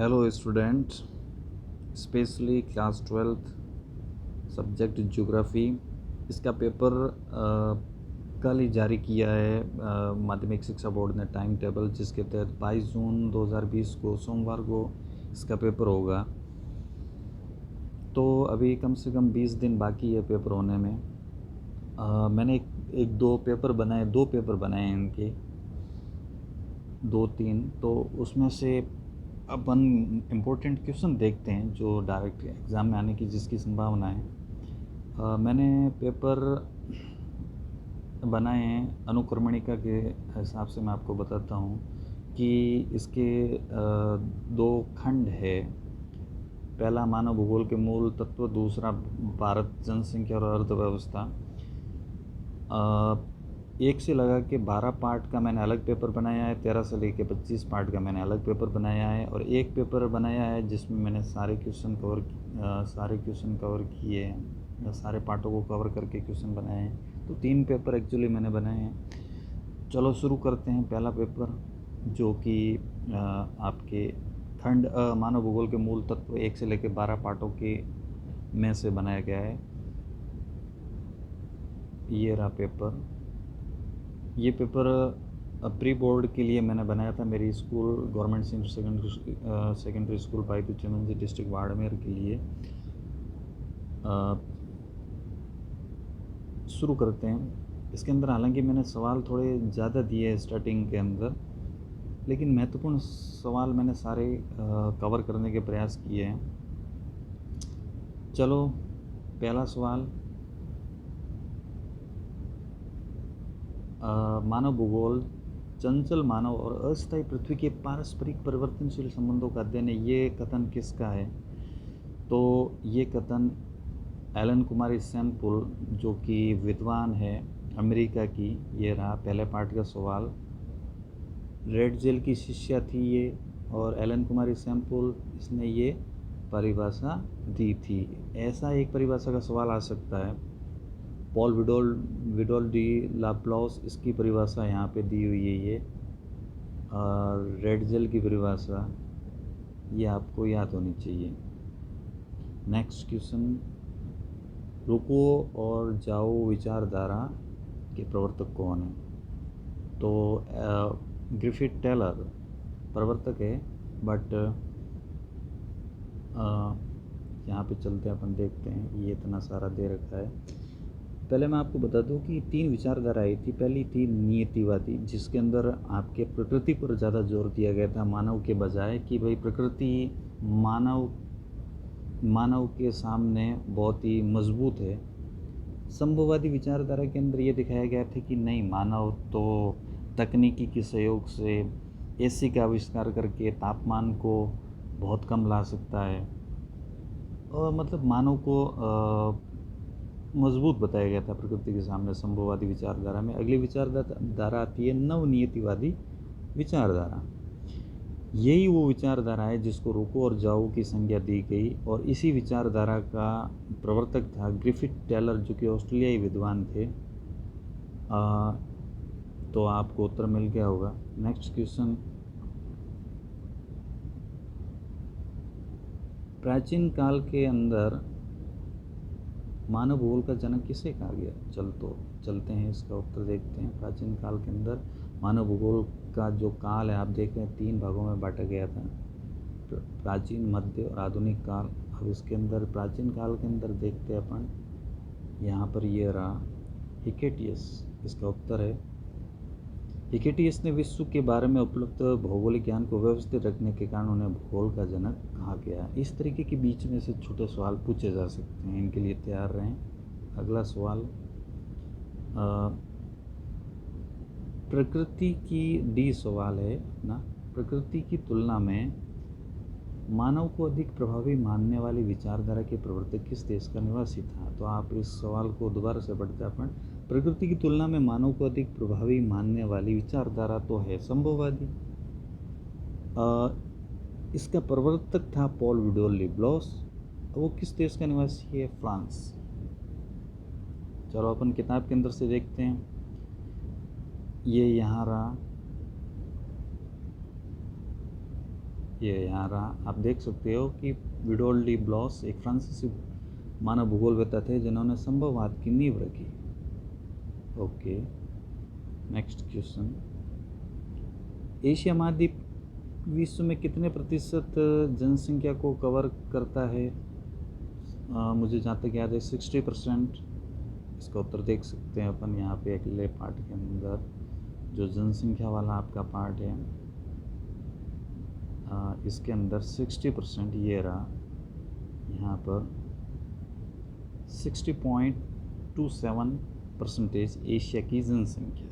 Hello student, specially class 12th subject geography. इसका paper कल ही जारी किया है माध्यमिक शिक्षा बोर्ड ने टाइम टेबल, जिसके तहत 22 जून 2020 को सोमवार को इसका पेपर होगा। तो अभी कम से कम 20 दिन बाकी है पेपर होने में। मैंने दो पेपर बनाए हैं इनके, 2-3। तो उसमें से अपन इम्पोर्टेंट क्वेश्चन देखते हैं जो डायरेक्ट एग्ज़ाम में आने की जिसकी संभावना है। मैंने पेपर बनाए हैं अनुक्रमणिका के हिसाब से। मैं आपको बताता हूँ कि इसके दो खंड है। पहला मानव भूगोल के मूल तत्व, दूसरा भारत जनसंख्या और अर्थव्यवस्था। 1 से लगा के 12 पार्ट का मैंने अलग पेपर बनाया है, 13 से लेके 25 पार्ट का मैंने अलग पेपर बनाया है, और एक पेपर बनाया है जिसमें मैंने सारे क्वेश्चन कवर किए हैं, या सारे पार्टों को कवर करके क्वेश्चन बनाए हैं। तो 3 पेपर एक्चुअली मैंने बनाए हैं। चलो शुरू करते हैं। पहला पेपर जो कि आपके खंड मानव भूगोल के मूल तत्व 1 से लेकर 12 पार्टों के में से बनाया गया है। ये रहा पेपर। ये पेपर प्री बोर्ड के लिए मैंने बनाया था, मेरी school government senior secondary school पाइतू चेमंजी डिस्ट्रिक्ट बाड़मेर के लिए। शुरू करते हैं। इसके अंदर हालांकि मैंने सवाल थोड़े ज़्यादा दिए हैं स्टार्टिंग के अंदर, लेकिन महत्वपूर्ण सवाल मैंने सारे कवर करने के प्रयास किए हैं। चलो, पहला सवाल, मानव भूगोल, चंचल मानव और अस्थायी पृथ्वी के पारस्परिक परिवर्तनशील संबंधों का अध्ययन है। ये कथन किसका है? तो ये कथन एलन कुमारी सैम्पुल, जो कि विद्वान है अमेरिका की। ये रहा पहले पार्ट का सवाल। रेड जेल की शिष्या थी ये, और एलन कुमारी सैम्पुल, इसने ये परिभाषा दी थी। ऐसा एक परिभाषा का सवाल आ सकता है। पॉल विडोल डी लाप्लास, इसकी परिभाषा यहाँ पे दी हुई है ये। और रेड जेल की परिभाषा ये आपको याद होनी चाहिए। नेक्स्ट क्वेश्चन, रुको और जाओ विचारधारा के प्रवर्तक कौन है? तो ग्रिफिथ टेलर प्रवर्तक है, बट यहाँ पे चलते हैं, अपन देखते हैं। ये इतना सारा दे रखा है। पहले मैं आपको बता दूं कि 3 विचारधारा आई थी। पहली थी नियतिवादी, जिसके अंदर आपके प्रकृति पर ज़्यादा जोर दिया गया था मानव के बजाय, कि भाई प्रकृति मानव के सामने बहुत ही मजबूत है। संभववादी विचारधारा के अंदर ये दिखाया गया था कि नहीं, मानव तो तकनीकी के सहयोग से एसी का आविष्कार करके तापमान को बहुत कम ला सकता है, और मतलब मानव को मजबूत बताया गया था प्रकृति के सामने संभववादी विचारधारा में। अगली विचारधारा आती है नवनियतिवादी विचारधारा। यही वो विचारधारा है जिसको रुको और जाओ की संज्ञा दी गई, और इसी विचारधारा का प्रवर्तक था ग्रिफिथ टेलर, जो कि ऑस्ट्रेलियाई विद्वान थे। तो आपको उत्तर मिल गया होगा। नेक्स्ट क्वेश्चन, प्राचीन काल के अंदर मानव भूगोल का जनक किसे कहा गया? चलते हैं, इसका उत्तर देखते हैं। प्राचीन काल के अंदर मानव भूगोल का जो काल है, आप देख रहे हैं 3 भागों में बांटा गया था, प्राचीन, मध्य और आधुनिक काल। अब इसके अंदर प्राचीन काल के अंदर देखते हैं अपन, यहाँ पर ये रहा हिकेटियस, इसका उत्तर है। हिकेटियस ने विश्व के बारे में उपलब्ध भौगोलिक ज्ञान को व्यवस्थित रखने के कारण उन्हें भूगोल का जनक कहा गया। इस तरीके के बीच में से छोटे सवाल पूछे जा सकते हैं, इनके लिए तैयार रहें। अगला सवाल, प्रकृति की डी सवाल है अपना। प्रकृति की तुलना में मानव को अधिक प्रभावी मानने वाली विचारधारा के प्रवर्तक किस देश का निवासी था? तो आप इस सवाल को दोबारा से पढ़ते अपन। प्रकृति की तुलना में मानव को अधिक प्रभावी मानने वाली विचारधारा तो है संभववादी। इसका प्रवर्तक था पॉल विडोल लाप्लास। वो किस देश का निवासी है? फ्रांस। चलो अपन किताब के अंदर से देखते हैं। ये यहाँ रहा, ये यहाँ रहा, आप देख सकते हो कि विडोल्ड डी ब्लॉस एक फ्रांसीसी मानव भूगोलवेत्ता थे जिन्होंने संभववाद की नींव रखी। Okay, next question. एशिया महाद्वीप विश्व में कितने प्रतिशत जनसंख्या को कवर करता है? मुझे जहाँ तक याद है 60%। इसका उत्तर देख सकते हैं अपन यहाँ पे अगले पार्ट के अंदर, जो जनसंख्या वाला आपका पार्ट है इसके अंदर 60% ये रहा, यहाँ पर 60.27% एशिया की जनसंख्या।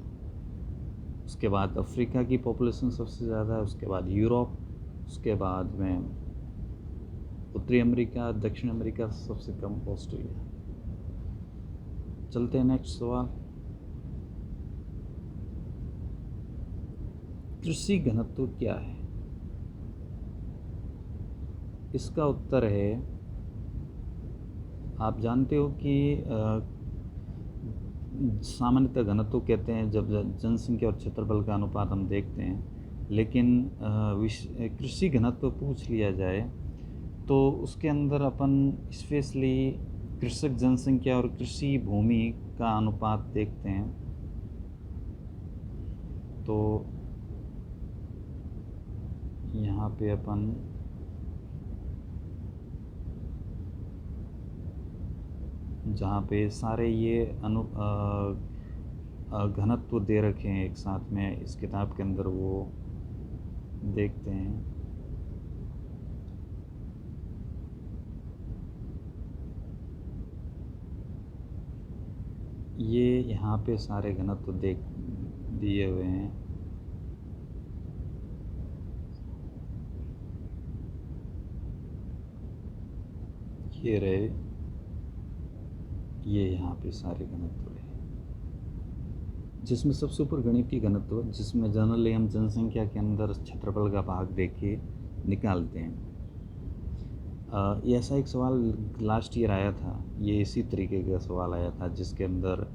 उसके बाद अफ्रीका की पॉपुलेशन सबसे ज़्यादा है, उसके बाद यूरोप, उसके बाद में उत्तरी अमेरिका, दक्षिण अमेरिका सबसे कम ऑस्ट्रेलिया। चलते हैं नेक्स्ट सवाल। कृषि घनत्व क्या है? इसका उत्तर है, आप जानते हो कि सामान्यतः घनत्व कहते हैं जब जनसंख्या और क्षेत्रफल का अनुपात हम देखते हैं, लेकिन कृषि घनत्व पूछ लिया जाए तो उसके अंदर अपन स्पेशली कृषक जनसंख्या और कृषि भूमि का अनुपात देखते हैं। तो यहाँ पे अपन जहाँ पे सारे ये घनत्व दे रखे हैं एक साथ में इस किताब के अंदर, वो देखते हैं। ये यहाँ पे सारे घनत्व देख दिए हुए हैं। ये रहे, ये यहाँ पे सारे घनत्व रहे, जिसमें सबसे ऊपर गणितीय घनत्व, जिसमें जनरली हम जनसंख्या के अंदर क्षेत्रफल का भाग देख के निकालते हैं। ये ऐसा एक सवाल लास्ट ईयर आया था, ये इसी तरीके का सवाल आया था, जिसके अंदर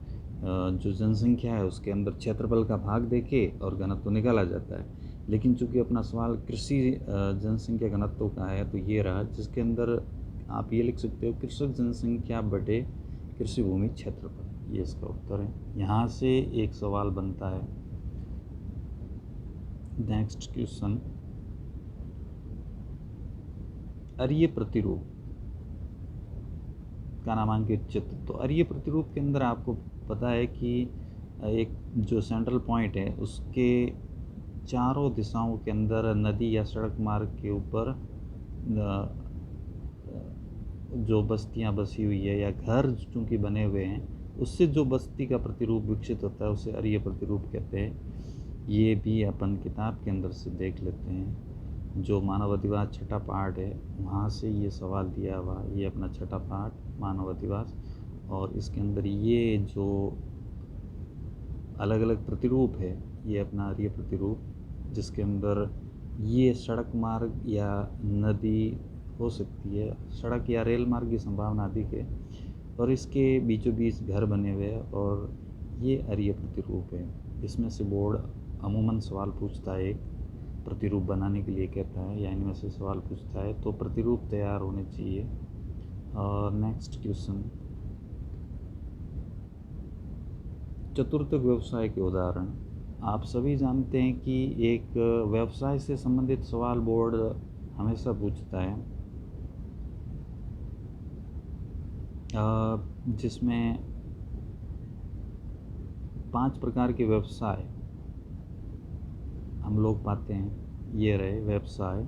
जो जनसंख्या है उसके अंदर क्षेत्रफल का भाग देके और घनत्व निकाला जाता है। लेकिन चूंकि अपना सवाल कृषि जनसंख्या घनत्व का है, तो ये रहा, जिसके अंदर आप ये लिख सकते हो कृषक जनसंख्या बटे कृषि भूमि क्षेत्रफल, ये इसका उत्तर है। यहाँ से एक सवाल बनता है। नेक्स्ट क्वेश्चन, अरीय प्रतिरूप का नामांकित चित्र। तो अरीय प्रतिरूप के अंदर आपको पता है कि एक जो सेंट्रल पॉइंट है उसके चारों दिशाओं के अंदर नदी या सड़क मार्ग के ऊपर जो बस्तियां बसी हुई है या घर चूँकि बने हुए हैं, उससे जो बस्ती का प्रतिरूप विकसित होता है उसे अरीय प्रतिरूप कहते हैं। ये भी अपन किताब के अंदर से देख लेते हैं। जो मानव अधिवास छठा पार्ट है वहाँ से ये सवाल दिया हुआ, ये अपना छठा पार्ट मानव अधिवास, और इसके अंदर ये जो अलग अलग प्रतिरूप है ये अपना अरीय प्रतिरूप, जिसके अंदर ये सड़क मार्ग या नदी हो सकती है, सड़क या रेल मार्ग की संभावना अधिक है, और इसके बीचों बीच घर बने हुए हैं, और ये अरीय प्रतिरूप है। इसमें से बोर्ड अमूमन सवाल पूछता है, एक प्रतिरूप बनाने के लिए कहता है या इनमें से सवाल पूछता है, तो प्रतिरूप तैयार होने चाहिए। और नेक्स्ट क्वेश्चन, चतुर्थक व्यवसाय के उदाहरण। आप सभी जानते हैं कि एक व्यवसाय से संबंधित सवाल बोर्ड हमेशा पूछता है, जिसमें 5 प्रकार के व्यवसाय हम लोग पाते हैं। ये रहे व्यवसाय।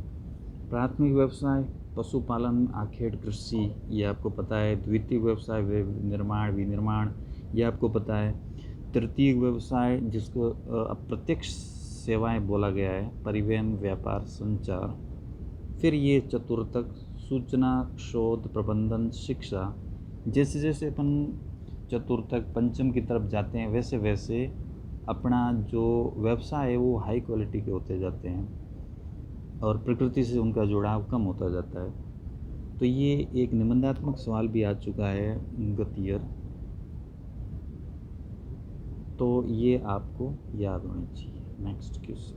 प्राथमिक व्यवसाय पशुपालन, आखेट, कृषि, ये आपको पता है। द्वितीय व्यवसाय निर्माण, विनिर्माण, ये आपको पता है। तृतीय व्यवसाय जिसको अप्रत्यक्ष सेवाएं बोला गया है, परिवहन, व्यापार, संचार। फिर ये चतुर्थक सूचना, शोध, प्रबंधन, शिक्षा। जैसे जैसे अपन चतुर्थक पंचम की तरफ जाते हैं वैसे वैसे अपना जो व्यवसाय है वो हाई क्वालिटी के होते जाते हैं और प्रकृति से उनका जुड़ाव कम होता जाता है। तो ये एक निबंधात्मक सवाल भी आ चुका है गत ईयर, तो ये आपको याद होनी चाहिए। नेक्स्ट क्वेश्चन,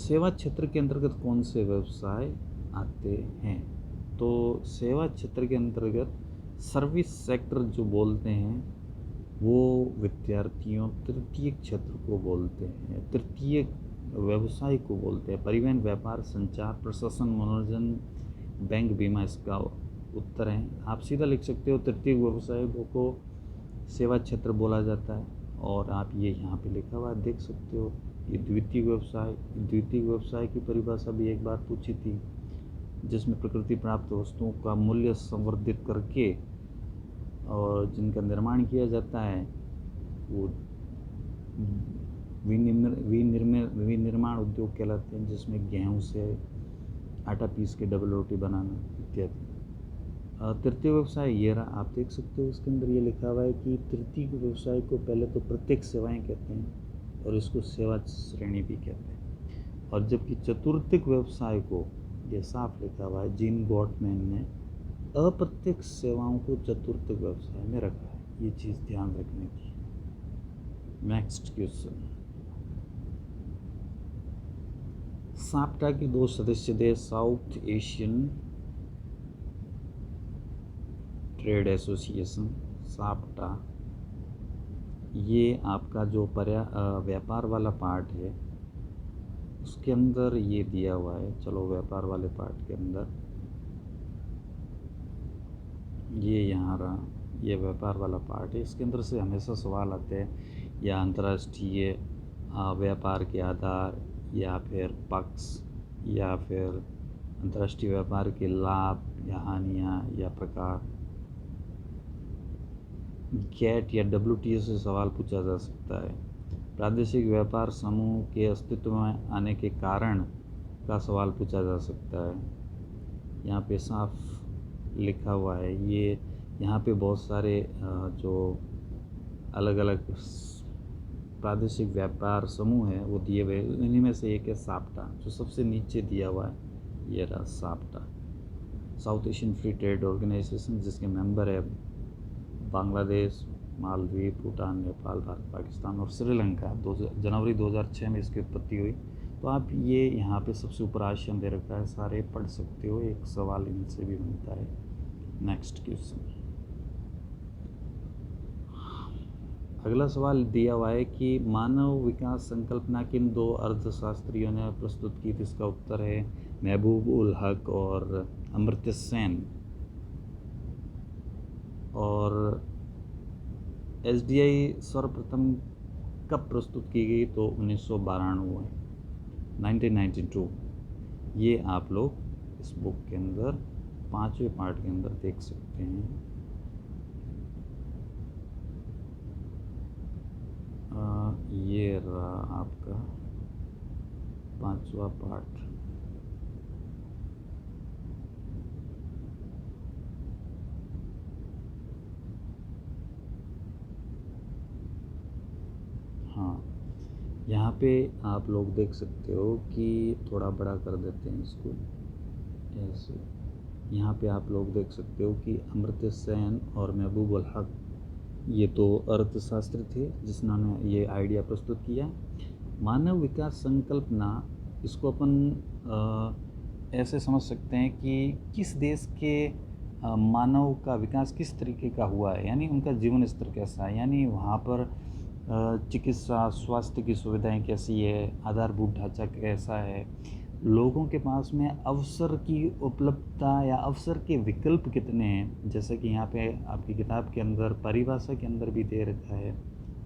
सेवा क्षेत्र के अंतर्गत कौन से व्यवसाय आते हैं? तो सेवा क्षेत्र के अंतर्गत सर्विस सेक्टर जो बोलते हैं वो विद्यार्थियों तृतीय क्षेत्र को बोलते हैं, तृतीय व्यवसाय को बोलते हैं। परिवहन, व्यापार, संचार, प्रशासन, मनोरंजन, बैंक, बीमा इसका उत्तर है। आप सीधा लिख सकते हो तृतीय व्यवसाय को सेवा क्षेत्र बोला जाता है, और आप ये यहाँ पे लिखा हुआ देख सकते हो। ये द्वितीय व्यवसाय की परिभाषा भी एक बार पूछी थी, जिसमें प्रकृति प्राप्त वस्तुओं का मूल्य संवर्धित करके और जिनका निर्माण किया जाता है वो विनिर्माण उद्योग कहलाते हैं, जिसमें गेहूं से आटा पीस के डबल रोटी बनाना इत्यादि। तृतीय व्यवसाय ये रहा, आप देख सकते हो इसके अंदर ये लिखा हुआ है कि तृतीय व्यवसाय को पहले तो प्रत्यक्ष सेवाएं कहते हैं और इसको सेवा श्रेणी भी कहते हैं। और जबकि चतुर्थिक व्यवसाय को ये साफ लिखा हुआ है, जीन गॉटमैन ने अप्रत्यक्ष सेवाओं को चतुर्थिक व्यवसाय में रखा है। ये चीज़ ध्यान रखने की। नेक्स्ट क्वेश्चन, साप्टा के 2 सदस्य देश south Asian trade association, SAPTA, ये आपका जो व्यापार वाला पार्ट है उसके अंदर ये दिया हुआ है। चलो व्यापार वाले पार्ट के अंदर ये यहाँ रहा, ये व्यापार वाला पार्ट है। इसके अंदर से हमेशा सवाल आते हैं, या अंतर्राष्ट्रीय व्यापार के आधार, या फिर पक्ष, या फिर अंतर्राष्ट्रीय व्यापार के लाभ या हानियाँ या प्रकार। गैट या WTO से सवाल पूछा जा सकता है। प्रादेशिक व्यापार समूह के अस्तित्व में आने के कारण का सवाल पूछा जा सकता है। यहाँ पे साफ लिखा हुआ है। ये यहाँ पे बहुत सारे जो अलग अलग प्रादेशिक व्यापार समूह है वो दिए हुए, इन्हीं में से एक है साप्टा, जो सबसे नीचे दिया हुआ है। ये रहा SAPTA, South Asian free trade organisation, जिसके मेंबर है बांग्लादेश, मालदीव, भूटान, नेपाल, भारत, पाकिस्तान और श्रीलंका। जनवरी 2006 में इसकी उत्पत्ति हुई। तो आप ये यहाँ पे सबसे ऊपर आश्रम दे रखा है, सारे पढ़ सकते हो, एक सवाल इनसे भी बनता है। नेक्स्ट क्वेश्चन, अगला सवाल दिया हुआ है कि मानव विकास संकल्पना किन 2 अर्थशास्त्रियों ने प्रस्तुत की? तो इसका उत्तर है महबूब उल हक और अमर्त्य सेन। और SDI सर्वप्रथम कब प्रस्तुत की गई? तो 1992 1992। ये आप लोग इस बुक के अंदर 5वें पार्ट के अंदर देख सकते हैं। ये रहा आपका 5वां पार्ट। हाँ, यहाँ पे आप लोग देख सकते हो कि थोड़ा बड़ा कर देते हैं इसको ऐसे। यहाँ पे आप लोग देख सकते हो कि अमर्त्य सेन और महबूब उल हक ये 2 अर्थशास्त्री थे जिन्होंने ये आइडिया प्रस्तुत किया। मानव विकास संकल्पना, इसको अपन ऐसे समझ सकते हैं कि किस देश के मानव का विकास किस तरीके का हुआ है, यानी उनका जीवन स्तर कैसा है, यानी वहाँ पर चिकित्सा स्वास्थ्य की सुविधाएं कैसी है, आधारभूत ढांचा कैसा है, लोगों के पास में अवसर की उपलब्धता या अवसर के विकल्प कितने हैं। जैसे कि यहाँ पे आपकी किताब के अंदर परिभाषा के अंदर भी दे रखा है,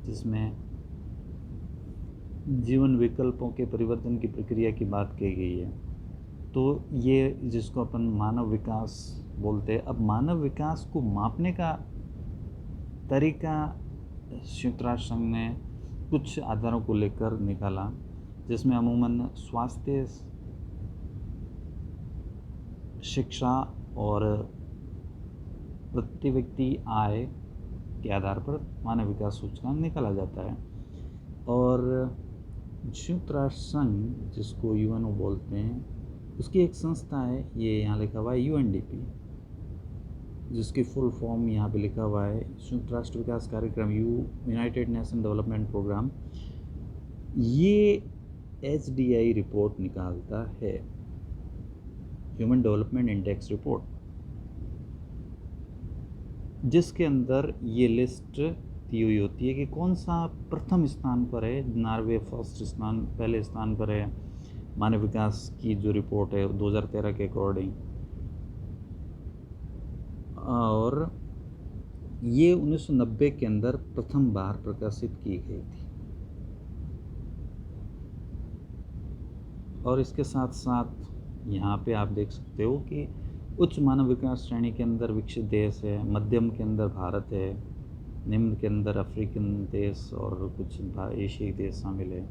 जिसमें जीवन विकल्पों के परिवर्तन की प्रक्रिया की बात की गई है। तो ये जिसको अपन मानव विकास बोलते हैं। अब मानव विकास को मापने का तरीका संयुक्त राष्ट्र संघ ने कुछ आधारों को लेकर निकाला, जिसमें अमूमन स्वास्थ्य, शिक्षा और प्रति व्यक्ति आय के आधार पर मानव विकास सूचकांक निकाला जाता है। और संयुक्त राष्ट्र संघ जिसको UNO बोलते हैं, उसकी एक संस्था है, ये यहाँ लिखा हुआ है UNDP, जिसकी फुल फॉर्म यहाँ पे लिखा हुआ है संयुक्त राष्ट्र विकास कार्यक्रम, यूनाइटेड नेशन डेवलपमेंट प्रोग्राम। ये HDI रिपोर्ट निकालता है, ह्यूमन डेवलपमेंट इंडेक्स रिपोर्ट, जिसके अंदर ये लिस्ट दी हुई होती है कि कौन सा प्रथम स्थान पर है। नॉर्वे पहले स्थान पर है। मानव विकास की जो रिपोर्ट है 2013 के अकॉर्डिंग, और ये 1990 के अंदर प्रथम बार प्रकाशित की गई थी। और इसके साथ साथ यहाँ पे आप देख सकते हो कि उच्च मानव विकास श्रेणी के अंदर विकसित देश है, मध्यम के अंदर भारत है, निम्न के अंदर अफ्रीकन देश और कुछ एशियाई देश शामिल है।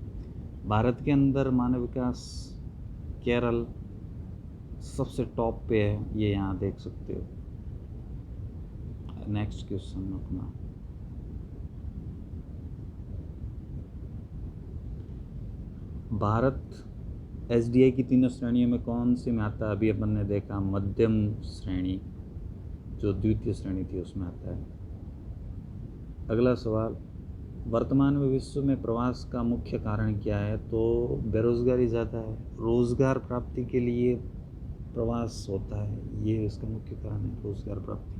भारत के अंदर मानव विकास केरल सबसे टॉप पे है, ये यहाँ देख सकते हो। नेक्स्ट क्वेश्चन अपना, भारत HDI की तीनों श्रेणियों में कौन सी में आता है? अभी अपन ने देखा मध्यम श्रेणी, जो द्वितीय श्रेणी थी उसमें आता है। अगला सवाल, वर्तमान में विश्व में प्रवास का मुख्य कारण क्या है? तो बेरोजगारी ज़्यादा है, रोज़गार प्राप्ति के लिए प्रवास होता है, ये इसका मुख्य कारण है, रोज़गार प्राप्ति।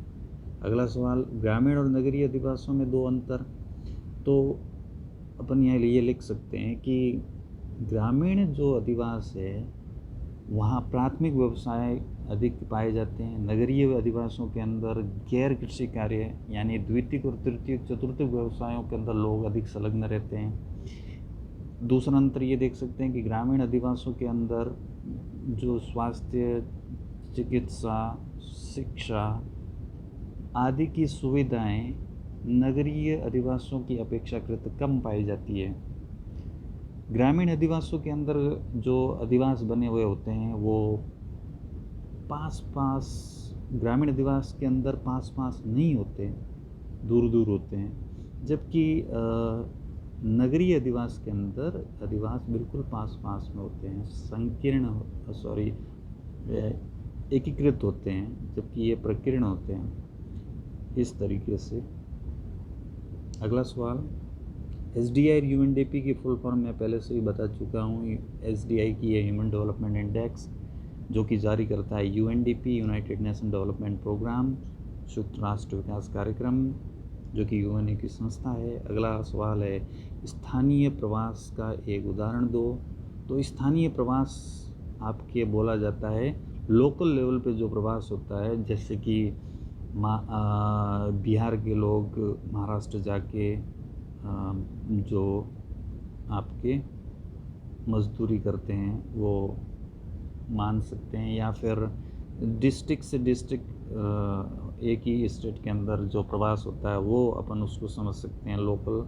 अगला सवाल, ग्रामीण और नगरीय अधिवासों में दो अंतर। तो अपन यहाँ ये लिख सकते हैं कि ग्रामीण जो अधिवास है वहाँ प्राथमिक व्यवसाय अधिक पाए जाते हैं। नगरीय अधिवासों के अंदर गैर कृषि कार्य यानी द्वितीयक और तृतीयक चतुर्थक व्यवसायों के अंदर लोग अधिक संलग्न रहते हैं। दूसरा अंतर ये देख सकते हैं कि ग्रामीण अधिवासों के अंदर जो स्वास्थ्य, चिकित्सा, शिक्षा आदि की सुविधाएं नगरीय अधिवासों की अपेक्षाकृत कम पाई जाती है। ग्रामीण अधिवासों के अंदर जो अधिवास बने हुए होते हैं वो ग्रामीण अधिवास के अंदर पास नहीं होते, दूर दूर होते हैं, जबकि नगरीय अधिवास के अंदर अधिवास बिल्कुल पास में होते हैं, एकीकृत होते हैं, जबकि ये प्रकीर्ण होते हैं इस तरीके से। अगला सवाल, HDI और UNDP की फुल फॉर्म मैं पहले से ही बता चुका हूँ। HDI की है ह्यूमन डेवलपमेंट इंडेक्स, जो कि जारी करता है UNDP, United Nation development programme, संयुक्त राष्ट्र विकास कार्यक्रम, जो कि UN की संस्था है। अगला सवाल है, स्थानीय प्रवास का एक उदाहरण दो। तो स्थानीय प्रवास आपके बोला जाता है लोकल लेवल पे जो प्रवास होता है, जैसे कि बिहार के लोग महाराष्ट्र जाके जो आपके मजदूरी करते हैं वो मान सकते हैं, या फिर डिस्ट्रिक्ट से डिस्ट्रिक्ट एक ही स्टेट के अंदर जो प्रवास होता है वो अपन उसको समझ सकते हैं लोकल,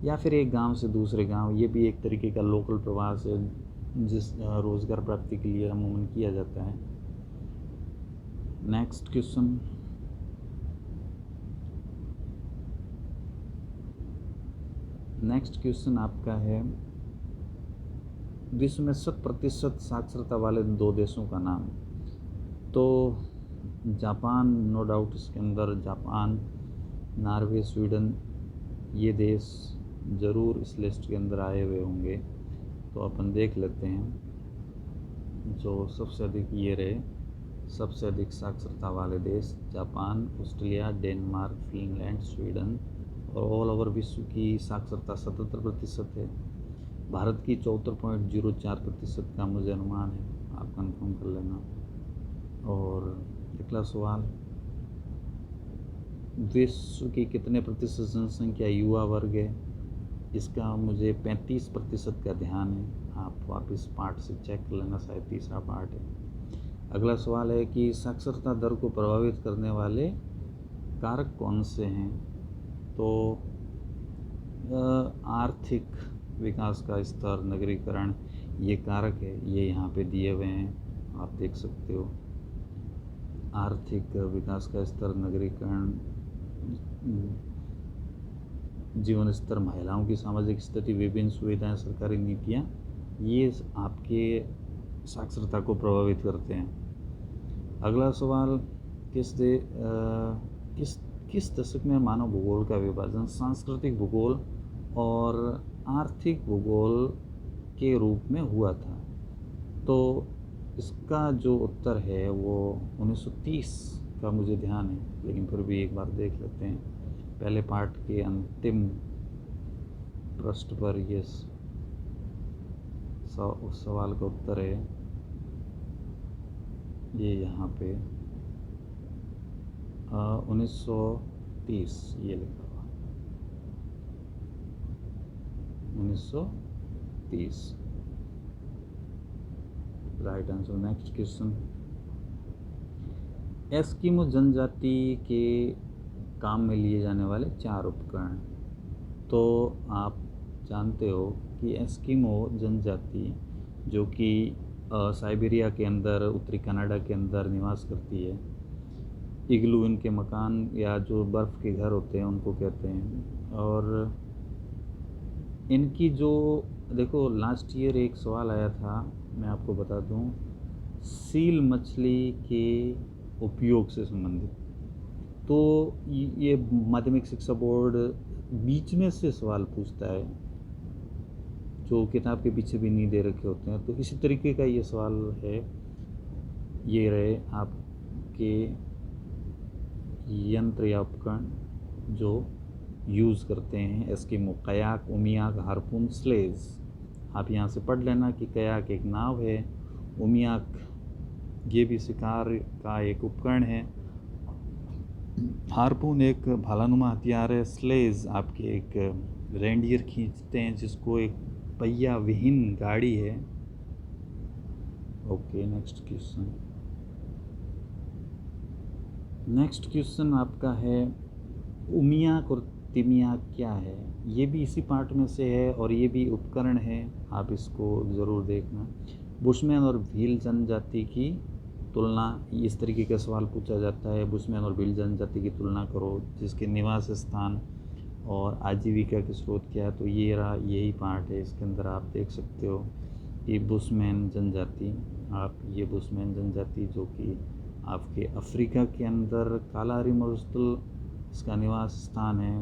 या फिर एक गांव से दूसरे गांव, ये भी एक तरीके का लोकल प्रवास है जिस रोज़गार प्राप्ति के लिए अमूमन किया जाता है। नेक्स्ट क्वेश्चन, आपका है, विश्व में 100% साक्षरता वाले 2 देशों का नाम। तो जापान नो डाउट इसके अंदर, जापान, नॉर्वे, स्वीडन, ये देश ज़रूर इस लिस्ट के अंदर आए हुए होंगे। तो अपन देख लेते हैं जो सबसे अधिक ये रहे, सबसे अधिक साक्षरता वाले देश Japan, Australia, Denmark, Finland, Sweden, और ऑल ओवर विश्व की साक्षरता 77% है। भारत की 74.04% का मुझे अनुमान है, आप कंफर्म कर लेना। और अगला सवाल, विश्व की कितने प्रतिशत जनसंख्या युवा वर्ग है? इसका मुझे 35% का ध्यान है, आप वापस पार्ट से चेक कर लेना, शायद तीसरा पार्ट है। अगला सवाल है कि साक्षरता दर को प्रभावित करने वाले कारक कौन से हैं? तो आर्थिक विकास का स्तर, नगरीकरण, ये कारक है, ये यहाँ पे दिए हुए हैं, आप देख सकते हो। आर्थिक विकास का स्तर, नगरीकरण, जीवन स्तर, महिलाओं की सामाजिक स्थिति, विभिन्न सुविधाएं, सरकारी नीतियाँ, ये आपके साक्षरता को प्रभावित करते हैं। अगला सवाल, किस दशक में मानव भूगोल का विभाजन सांस्कृतिक भूगोल और आर्थिक भूगोल के रूप में हुआ था। तो इसका जो उत्तर है वो 1930 का मुझे ध्यान है, लेकिन फिर भी एक बार देख लेते हैं। पहले पार्ट के अंतिम पृष्ठ पर ये उस सवाल का उत्तर है, ये यहाँ पे 1930 ये लिखा हुआ, 1930 right answer. Next question, Eskimo जनजाति के काम में लिए जाने वाले 4 उपकरण। तो आप जानते हो कि एस्किमो जनजाति जो कि साइबेरिया के अंदर, उत्तरी कनाडा के अंदर निवास करती है, इग्लू इनके मकान या जो बर्फ़ के घर होते हैं उनको कहते हैं। और इनकी जो देखो, लास्ट ईयर एक सवाल आया था, मैं आपको बता दूं, सील मछली के उपयोग से संबंधित। तो ये माध्यमिक शिक्षा बोर्ड बीच में से सवाल पूछता है, जो किताब के पीछे भी नहीं दे रखे होते हैं। तो इसी तरीके का ये सवाल है। ये रहे आपके यंत्र या उपकरण जो यूज़ करते हैं एस्किमो: कयाक, उमियाक, हार्पून, स्लेज। आप यहाँ से पढ़ लेना कि कयाक एक नाव है, उमियाक ये भी शिकार का एक उपकरण है, हार्पून एक भालानुमा हथियार है, स्लेज आपके एक रेंडियर खींचते हैं जिसको एक पहिया विहीन गाड़ी है। Okay, next question. Next question आपका है, उमियाक और तिमियाक क्या है? ये भी इसी पार्ट में से है और ये भी उपकरण है, आप इसको ज़रूर देखना। बुशमैन और भील जनजाति की तुलना, इस तरीके का सवाल पूछा जाता है। बुशमैन और भील जनजाति की तुलना करो, जिसके निवास स्थान और आजीविका के स्रोत क्या है। तो ये रहा, यही पार्ट है। इसके अंदर आप देख सकते हो कि बुशमैन जनजाति, आप ये बुशमैन जनजाति जो कि आपके अफ्रीका के अंदर कालाहारी मरुस्थल इसका निवास स्थान है,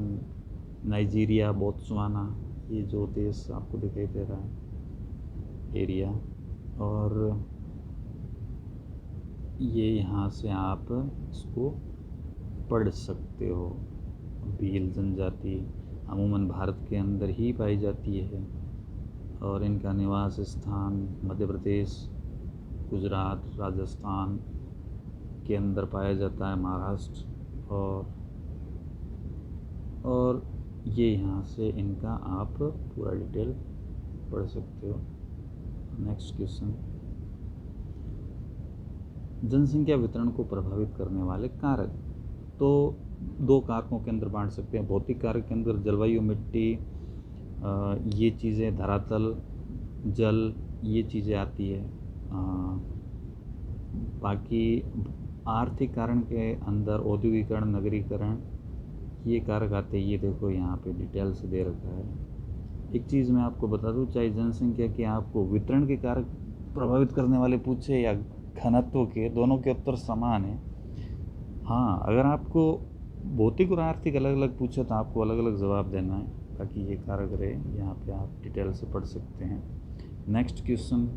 नाइजीरिया, बोत्सवाना, ये जो देश आपको दिखाई दे रहा है एरिया। और ये यहाँ से आप इसको पढ़ सकते हो। भील जनजाति अमूमन भारत के अंदर ही पाई जाती है और इनका निवास स्थान मध्य प्रदेश, गुजरात, राजस्थान के अंदर पाया जाता है, महाराष्ट्र। और ये यहाँ से इनका आप पूरा डिटेल पढ़ सकते हो। नेक्स्ट क्वेश्चन, जनसंख्या वितरण को प्रभावित करने वाले कारक। तो 2 कारकों के अंदर बांट सकते हैं। भौतिक कारक के अंदर जलवायु, मिट्टी, ये चीज़ें, धरातल, जल, ये चीज़ें आती है। बाकी आर्थिक कारण के अंदर औद्योगिकरण, नगरीकरण, ये कारक आते हैं। ये देखो यहाँ पे डिटेल से दे रखा है। एक चीज़ मैं आपको बता दूँ, चाहे जनसंख्या के आपको वितरण के कारक प्रभावित करने वाले पूछे या घनत्व के, दोनों के उत्तर समान है। हाँ, अगर आपको भौतिक और आर्थिक अलग अलग पूछे तो आपको अलग अलग जवाब देना है, ताकि ये कारक रहे। यहाँ पे आप डिटेल से पढ़ सकते हैं। नेक्स्ट क्वेश्चन,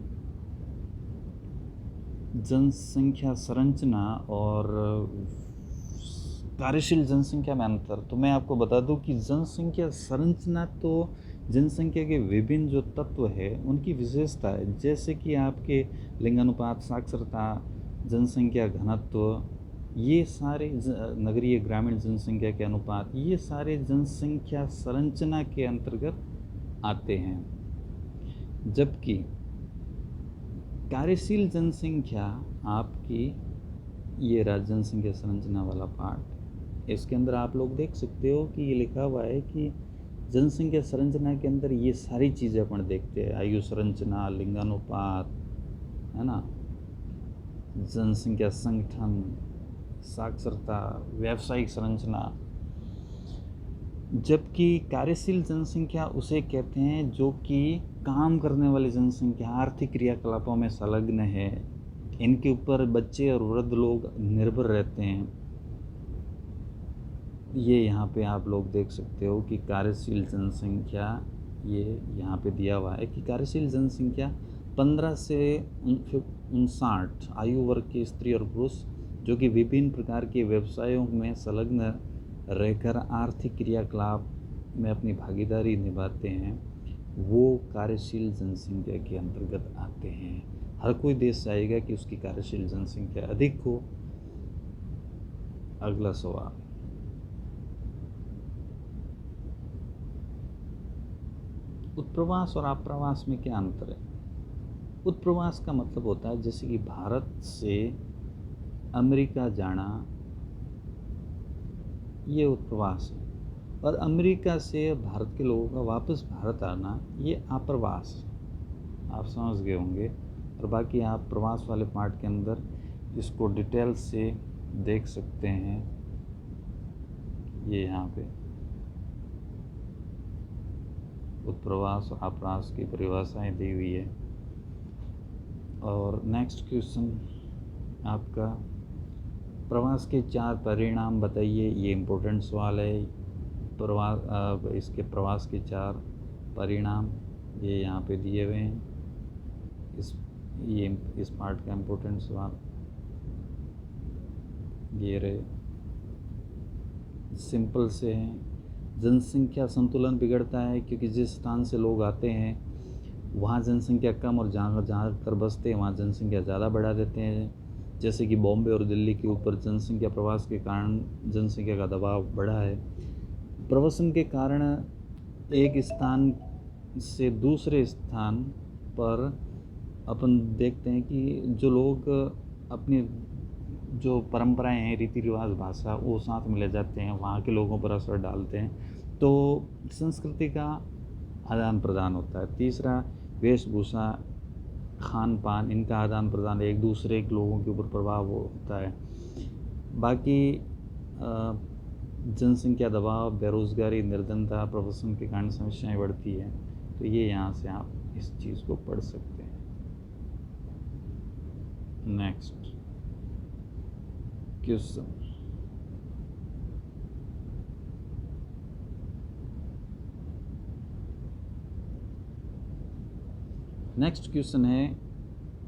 जनसंख्या संरचना और कार्यशील जनसंख्या में अंतर। तो मैं आपको बता दूं कि जनसंख्या संरचना तो जनसंख्या के विभिन्न जो तत्व है उनकी विशेषता है, जैसे कि आपके लिंगानुपात, साक्षरता, जनसंख्या घनत्व, ये सारे नगरीय ग्रामीण जनसंख्या के अनुपात, ये सारे जनसंख्या संरचना के अंतर्गत आते हैं। जबकि कार्यशील जनसंख्या आपकी, ये रहा जनसंख्या संरचना वाला पार्ट, इसके अंदर आप लोग देख सकते हो कि ये लिखा हुआ है कि जनसंख्या संरचना के अंदर ये सारी चीज़ें अपन देखते हैं। आयु संरचना, लिंगानुपात, है ना, जनसंख्या संगठन, साक्षरता, व्यावसायिक संरचना। जबकि कार्यशील जनसंख्या उसे कहते हैं जो कि काम करने वाली जनसंख्या, आर्थिक क्रियाकलापों में संलग्न है, इनके ऊपर बच्चे और वृद्ध लोग निर्भर रहते हैं। ये यहाँ पे आप लोग देख सकते हो कि कार्यशील जनसंख्या ये यहाँ पे दिया हुआ है कि कार्यशील जनसंख्या 15 से 59 आयु वर्ग के स्त्री और पुरुष जो कि विभिन्न प्रकार के व्यवसायों में संलग्न रहकर आर्थिक क्रियाकलाप में अपनी भागीदारी निभाते हैं, वो कार्यशील जनसंख्या के अंतर्गत आते हैं। हर कोई देश चाहेगा कि उसकी कार्यशील जनसंख्या अधिक हो। अगला सवाल, उत्प्रवास और आप्रवास में क्या अंतर है? उत्प्रवास का मतलब होता है जैसे कि भारत से अमेरिका जाना, ये उत्प्रवास है, और अमेरिका से भारत के लोगों का वापस भारत आना ये आप्रवास है। आप समझ गए होंगे। और बाकी आप प्रवास वाले पार्ट के अंदर इसको डिटेल से देख सकते हैं। ये यहाँ पे उत्प्रवास और आप्रवास की परिभाषाएं दी हुई है। और नेक्स्ट क्वेश्चन आपका, प्रवास के 4 परिणाम बताइए। ये इम्पोर्टेंट सवाल है। इसके प्रवास के 4 परिणाम ये यहाँ पे दिए हुए हैं। इस पार्ट का इम्पोर्टेंट सवाल ये रहे, सिंपल से हैं। जनसंख्या संतुलन बिगड़ता है क्योंकि जिस स्थान से लोग आते हैं वहाँ जनसंख्या कम, और जहाँ कर बसते हैं वहाँ जनसंख्या ज़्यादा बढ़ा देते हैं। जैसे कि बॉम्बे और दिल्ली के ऊपर जनसंख्या प्रवास के कारण जनसंख्या का दबाव बढ़ा है। प्रवासन के कारण एक स्थान से दूसरे स्थान पर अपन देखते हैं कि जो लोग अपनी जो परंपराएं हैं, रीति रिवाज, भाषा, वो साथ में ले जाते हैं, वहाँ के लोगों पर असर डालते हैं, तो संस्कृति का आदान प्रदान होता है। तीसरा, वेशभूषा, खान पान, इनका आदान प्रदान एक दूसरे के लोगों के ऊपर प्रभाव होता है। बाकी जनसंख्या दबाव, बेरोजगारी, निर्धनता, प्रवासन के कारण समस्याएं बढ़ती है। तो ये यहाँ से आप इस चीज़ को पढ़ सकते हैं। नेक्स्ट क्वेश्चन, नेक्स्ट क्वेश्चन है,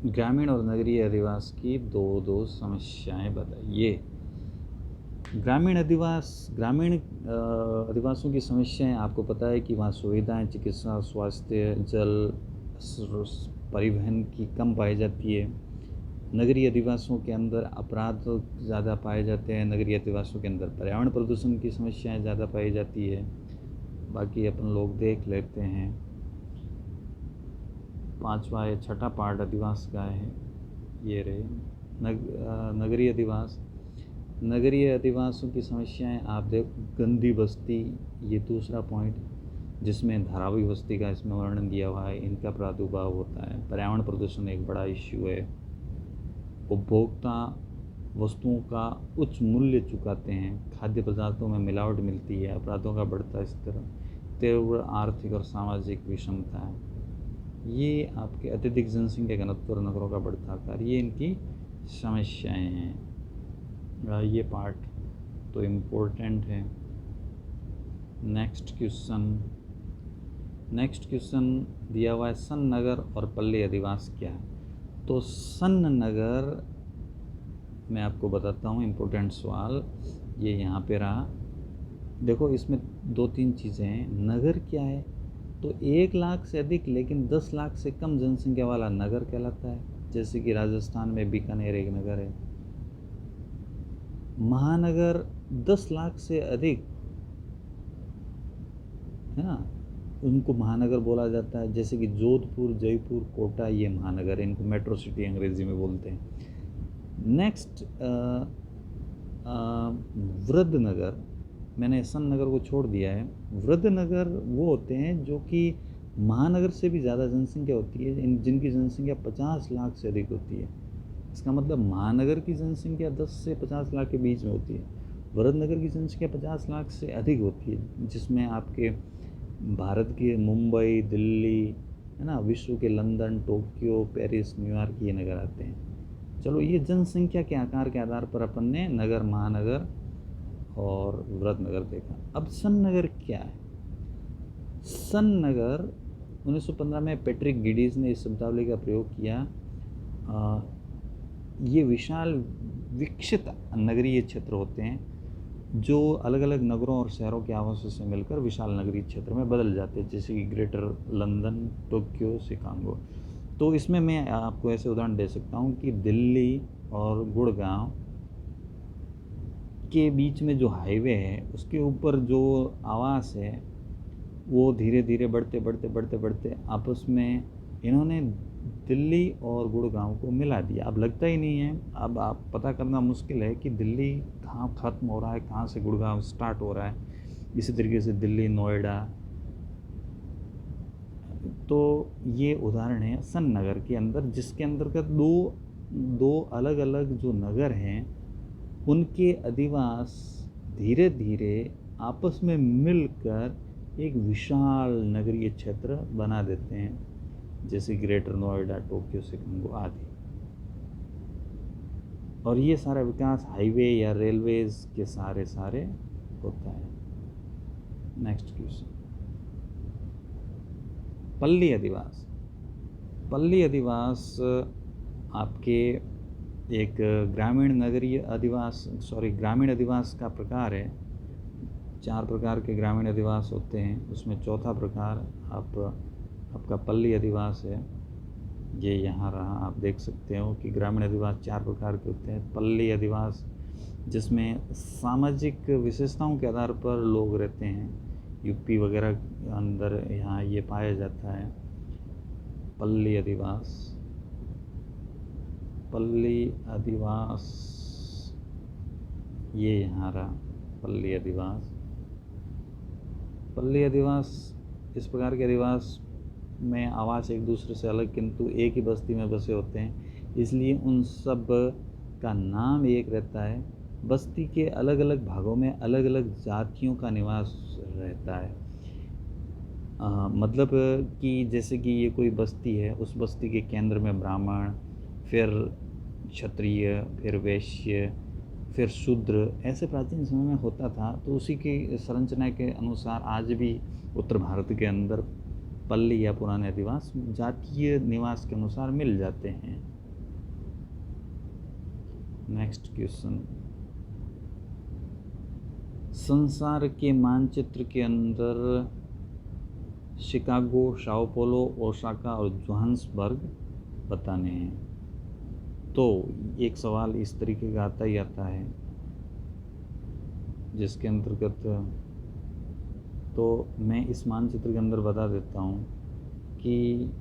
ग्रामीण और नगरीय अधिवास की दो समस्याएं बताइए। ग्रामीण अधिवासों की समस्याएं, आपको पता है कि वहाँ सुविधाएं, चिकित्सा, स्वास्थ्य, जल, परिवहन की कम पाई जाती है। नगरीय अधिवासों के अंदर अपराध ज़्यादा पाए जाते हैं। नगरीय अधिवासों के अंदर पर्यावरण प्रदूषण की समस्याएं ज़्यादा पाई जाती है। बाकी अपन लोग देख लेते हैं। 5वां या 6ठा पार्ट अधिवास का है, ये रहे नगरीय अधिवास। नगरीय अधिवासों की समस्याएं आप देख, गंदी बस्ती, ये दूसरा पॉइंट, जिसमें धारावी बस्ती का इसमें वर्णन दिया हुआ है, इनका प्रादुर्भाव होता है। पर्यावरण प्रदूषण एक बड़ा इश्यू है। उपभोक्ता वस्तुओं का उच्च मूल्य चुकाते हैं, खाद्य पदार्थों में मिलावट मिलती है, अपराधों का बढ़ता स्तर, तीव्र आर्थिक और सामाजिक विषमता है। ये आपके अत्यधिक जनसंख्या घनत्व और नगरों का बढ़ता आकार, ये इनकी समस्याएं हैं। ये पार्ट तो इम्पोर्टेंट है। नेक्स्ट क्वेश्चन दिया हुआ है, सन नगर और पल्ली अधिवास क्या है? तो सन नगर मैं आपको बताता हूँ, इम्पोर्टेंट सवाल ये यहाँ पे रहा। देखो, इसमें 2-3 चीज़ें हैं। नगर क्या है? तो 1 लाख से अधिक लेकिन 10 लाख से कम जनसंख्या वाला नगर कहलाता है। जैसे कि राजस्थान में बीकानेर एक नगर है। महानगर 10 लाख से अधिक है ना, उनको महानगर बोला जाता है। जैसे कि जोधपुर, जयपुर, कोटा, ये महानगर है, इनको मेट्रो सिटी अंग्रेजी में बोलते हैं। नेक्स्ट वृद्ध नगर, मैंने सन नगर को छोड़ दिया है। वृद्ध नगर वो होते हैं जो कि महानगर से भी ज़्यादा जनसंख्या होती है, जिनकी जनसंख्या 50 लाख से अधिक होती है। इसका मतलब महानगर की जनसंख्या 10 से 50 लाख के बीच में होती है, वृद्ध नगर की जनसंख्या 50 लाख से अधिक होती है, जिसमें आपके भारत के मुंबई, दिल्ली, है ना, विश्व के लंदन, टोक्यो, पेरिस, न्यूयॉर्क, ये नगर आते हैं। चलो, ये जनसंख्या के आकार के आधार पर अपन ने नगर, महानगर और वृद्ध नगर देखा। अब सन नगर क्या है? सन नगर 1915 में पैट्रिक गिडीज ने इस शब्दावली का प्रयोग किया। ये विशाल विकसित नगरीय क्षेत्र होते हैं जो अलग अलग नगरों और शहरों के आवासों से मिलकर विशाल नगरीय क्षेत्र में बदल जाते हैं, जैसे कि ग्रेटर लंदन, टोक्यो, शिकागो। तो इसमें मैं आपको ऐसे उदाहरण दे सकता हूँ कि दिल्ली और गुड़गांव के बीच में जो हाईवे है उसके ऊपर जो आवास है वो धीरे धीरे बढ़ते बढ़ते बढ़ते बढ़ते आपस में इन्होंने दिल्ली और गुड़गांव को मिला दिया। अब लगता ही नहीं है, अब आप पता करना मुश्किल है कि दिल्ली कहाँ ख़त्म हो रहा है, कहाँ से गुड़गांव स्टार्ट हो रहा है। इसी तरीके से दिल्ली, नोएडा। तो ये उदाहरण है सन नगर के अंदर, जिसके अंतर्गत दो अलग अलग जो नगर हैं उनके अधिवास धीरे धीरे आपस में मिलकर एक विशाल नगरीय क्षेत्र बना देते हैं, जैसे ग्रेटर नोएडा, टोक्यो, शिकागो आदि। और ये सारा विकास हाईवे या रेलवेज के सारे होता है। नेक्स्ट क्वेश्चन, पल्ली अधिवास। पल्ली अधिवास आपके एक ग्रामीण अधिवास का प्रकार है। 4 प्रकार के ग्रामीण अधिवास होते हैं, उसमें चौथा प्रकार आपका पल्ली अधिवास है। ये यहाँ रहा, आप देख सकते हो कि ग्रामीण अधिवास 4 प्रकार के होते हैं। पल्ली अधिवास जिसमें सामाजिक विशेषताओं के आधार पर लोग रहते हैं, यूपी वगैरह के अंदर यहाँ ये पाया जाता है। पल्ली अधिवास ये यहाँ रहा पल्ली अधिवास। पल्ली अधिवास इस प्रकार के अधिवास में आवास एक दूसरे से अलग किंतु एक ही बस्ती में बसे होते हैं, इसलिए उन सब का नाम एक रहता है। बस्ती के अलग अलग भागों में अलग अलग जातियों का निवास रहता है। मतलब कि जैसे कि ये कोई बस्ती है, उस बस्ती के केंद्र में ब्राह्मण, फिर क्षत्रिय, फिर वैश्य, फिर शूद्र, ऐसे प्राचीन समय में होता था। तो उसी की संरचना के अनुसार आज भी उत्तर भारत के अंदर पल्ली या पुराने अधिवास जातीय निवास के अनुसार मिल जाते हैं। नेक्स्ट क्वेश्चन, संसार के मानचित्र के अंदर शिकागो, साओ पोलो, ओसाका और जोहान्सबर्ग बताने हैं। तो एक सवाल इस तरीके का आता ही आता है, जिसके अंतर्गत तो मैं इस मानचित्र के अंदर बता देता हूँ कि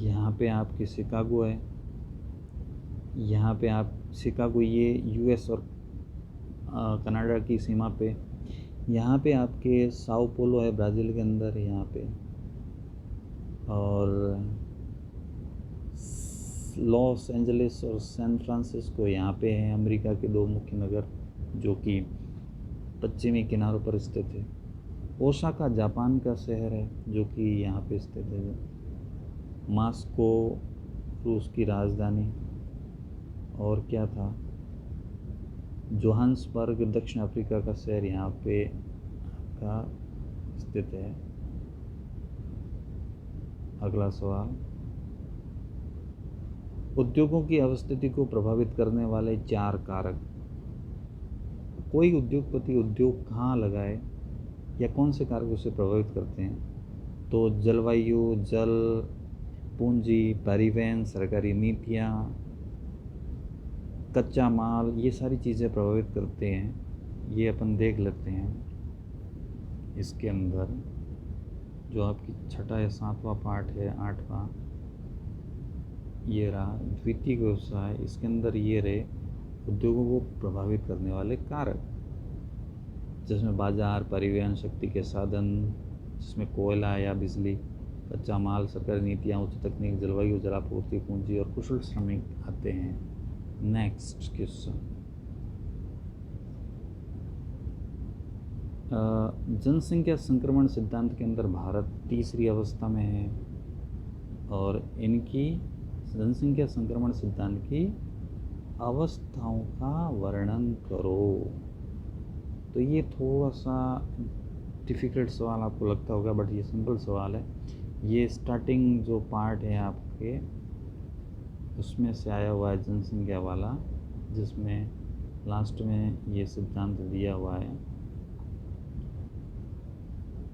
यहाँ पे आपकी शिकागो है, यहाँ पे आप शिकागो ये यूएस और कनाडा की सीमा पे, यहाँ पे आपके साओ पोलो है ब्राज़ील के अंदर यहाँ पे, और लॉस एंजलिस और सैन फ्रांसिस्को यहाँ पे हैं, अमेरिका के 2 मुख्य नगर जो कि पश्चिमी किनारों पर स्थित है। ओसाका जापान का शहर है जो कि यहाँ पे स्थित है। मास्को रूस की राजधानी, और क्या था, जोहान्सबर्ग दक्षिण अफ्रीका का शहर यहाँ पे का स्थित है। अगला सवाल, उद्योगों की अवस्थिति को प्रभावित करने वाले 4 कारक। कोई उद्योगपति उद्योग कहाँ लगाए या कौन से कारक उसे प्रभावित करते हैं? तो जलवायु, जल, पूंजी, परिवहन, सरकारी नीतियाँ, कच्चा माल, ये सारी चीज़ें प्रभावित करते हैं। ये अपन देख लेते हैं। इसके अंदर जो आपकी 6ठा या 7वां पार्ट है, 8वां, ये रहा द्वितीय व्यवसाय। इसके अंदर ये रहे उद्योगों को प्रभावित करने वाले कारक, जिसमें बाजार, परिवहन, शक्ति के साधन, जिसमें कोयला या बिजली, कच्चा माल, सरकारी नीतियाँ, उच्च तकनीक, जलवायु, जलापूर्ति, पूंजी और कुशल श्रमिक आते हैं। नेक्स्ट क्वेश्चन, जनसंख्या संक्रमण सिद्धांत के अंदर भारत तीसरी अवस्था में है, और इनकी जनसंख्या संक्रमण सिद्धांत की अवस्थाओं का वर्णन करो। तो ये थोड़ा सा डिफ़िकल्ट सवाल आपको लगता होगा, बट ये सिंपल सवाल है। ये स्टार्टिंग जो पार्ट है आपके, उसमें से आया हुआ है जनसंख्या वाला, जिसमें लास्ट में ये सिद्धांत दिया हुआ है।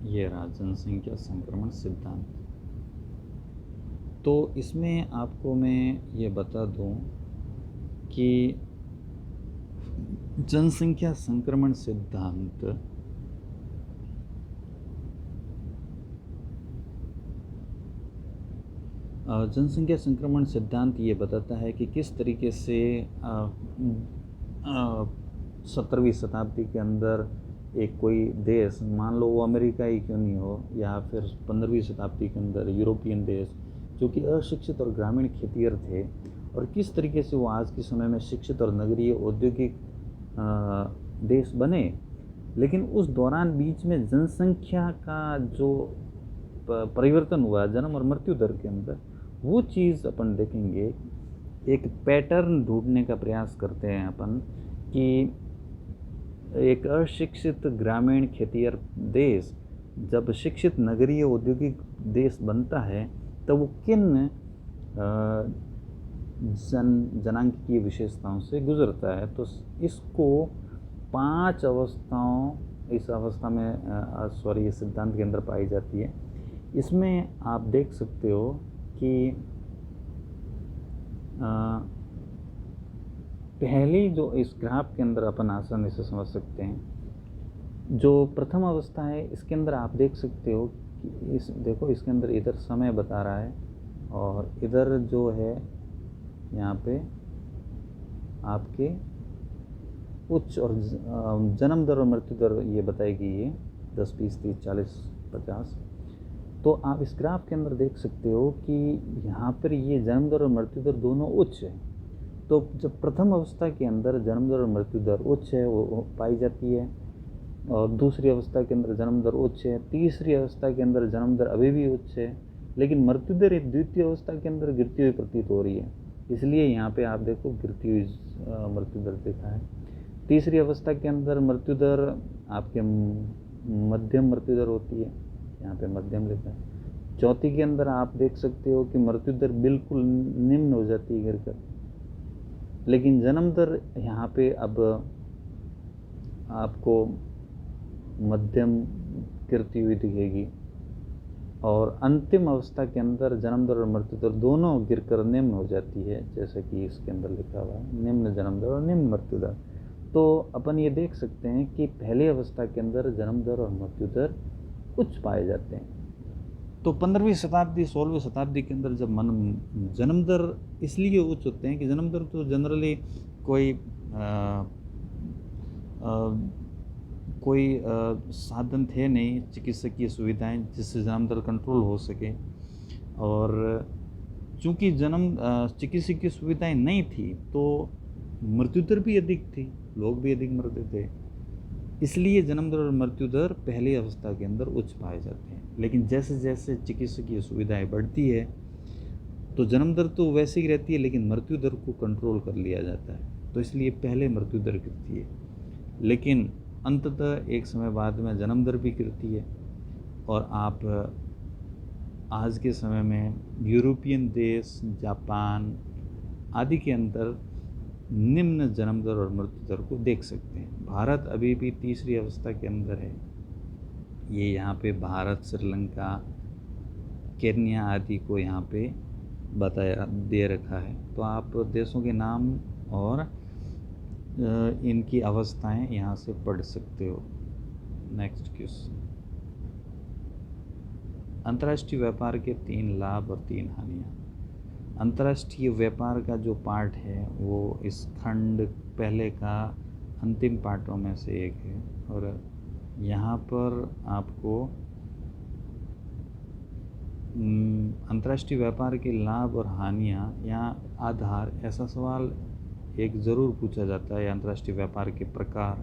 ये रहा जनसंख्या संक्रमण सिद्धांत। तो इसमें आपको मैं ये बता दूं कि जनसंख्या संक्रमण सिद्धांत जनसंख्या संक्रमण सिद्धांत ये बताता है कि किस तरीके से 17वीं शताब्दी के अंदर एक कोई देश, मान लो वो अमेरिका ही क्यों नहीं हो, या फिर 15वीं शताब्दी के अंदर यूरोपियन देश जो कि अशिक्षित और ग्रामीण खेतिहर थे, और किस तरीके से वो आज के समय में शिक्षित और नगरीय औद्योगिक देश बने। लेकिन उस दौरान बीच में जनसंख्या का जो परिवर्तन हुआ जन्म और मृत्यु दर के अंदर, वो चीज़ अपन देखेंगे। एक पैटर्न ढूंढने का प्रयास करते हैं अपन कि एक अशिक्षित ग्रामीण खेतिहर देश जब शिक्षित नगरीय औद्योगिक देश बनता है, तो वो किन जनांकीय विशेषताओं से गुजरता है। तो इसको 5 अवस्थाओं, इस अवस्था में ये सिद्धांत के अंदर पाई जाती है। इसमें आप देख सकते हो कि पहली जो इस ग्राफ के अंदर अपन आसानी से समझ सकते हैं, जो प्रथम अवस्था है, इसके अंदर आप देख सकते हो कि देखो इसके अंदर इधर समय बता रहा है, और इधर जो है यहाँ पे आपके उच्च और जन्म दर और मृत्यु दर ये बताएगी, ये 10, 20, 30, 40, 50। तो आप इस ग्राफ के अंदर देख सकते हो कि यहाँ पर ये जन्म दर और मृत्यु दर दोनों उच्च है। तो जब प्रथम अवस्था के अंदर जन्म दर और मृत्यु दर उच्च है वो पाई जाती है, और दूसरी अवस्था के अंदर जन्म दर उच्च है, तीसरी अवस्था के अंदर जन्म दर अभी भी उच्च है, लेकिन मृत्यु दर द्वितीय अवस्था के अंदर गिरती हुई प्रतीत हो रही है। इसलिए यहाँ पे आप देखो गिरती हुई मृत्यु दर देखा है। तीसरी अवस्था के अंदर मृत्यु दर आपके मध्यम मृत्यु दर होती है, यहाँ पे मध्यम लिखा है। चौथी के अंदर आप देख सकते हो कि मृत्यु दर बिल्कुल निम्न हो जाती है गिरकर, लेकिन जन्म दर यहाँ पे अब आपको मध्यम गिरती हुई दिखेगी, और अंतिम अवस्था के अंदर जन्म दर और मृत्यु दर दोनों गिरकर निम्न हो जाती है, जैसे कि इसके अंदर लिखा हुआ है निम्न जन्म दर और निम्न मृत्यु दर। तो अपन ये देख सकते हैं कि पहली अवस्था के अंदर जन्म दर और मृत्यु दर उच्च पाए जाते हैं। तो 15वीं शताब्दी 16वीं शताब्दी के अंदर जब जन्म दर इसलिए उच्च होते हैं कि जन्म दर तो जनरली कोई साधन थे नहीं, चिकित्सकीय सुविधाएं जिससे जन्म दर कंट्रोल हो सके, और चूँकि चिकित्सकीय सुविधाएं नहीं थी तो मृत्यु दर भी अधिक थी, लोग भी अधिक मरते थे। इसलिए जन्म दर और मृत्यु दर पहली अवस्था के अंदर उच्च पाए जाते हैं। लेकिन जैसे जैसे चिकित्सकीय सुविधाएं बढ़ती है तो जन्म दर तो वैसे ही रहती है, लेकिन मृत्यु दर को कंट्रोल कर लिया जाता है, तो इसलिए पहले मृत्यु दर गिरती है। लेकिन अंततः एक समय बाद में जन्म दर भी गिरती है, और आप आज के समय में यूरोपियन देश, जापान आदि के अंदर निम्न जन्म दर और मृत्यु दर को देख सकते हैं। भारत अभी भी तीसरी अवस्था के अंदर है। ये यहाँ पे भारत, श्रीलंका, केन्या आदि को यहाँ पे बताया दे रखा है। तो आप देशों के नाम और इनकी अवस्थाएं यहाँ से पढ़ सकते हो। नेक्स्ट क्वेश्चन, अंतर्राष्ट्रीय व्यापार के 3 लाभ और 3 हानियाँ। अंतर्राष्ट्रीय व्यापार का जो पार्ट है वो इस खंड पहले का अंतिम पार्टों में से एक है, और यहाँ पर आपको अंतर्राष्ट्रीय व्यापार के लाभ और हानियाँ, यहाँ आधार, ऐसा सवाल एक ज़रूर पूछा जाता है, अंतर्राष्ट्रीय व्यापार के प्रकार।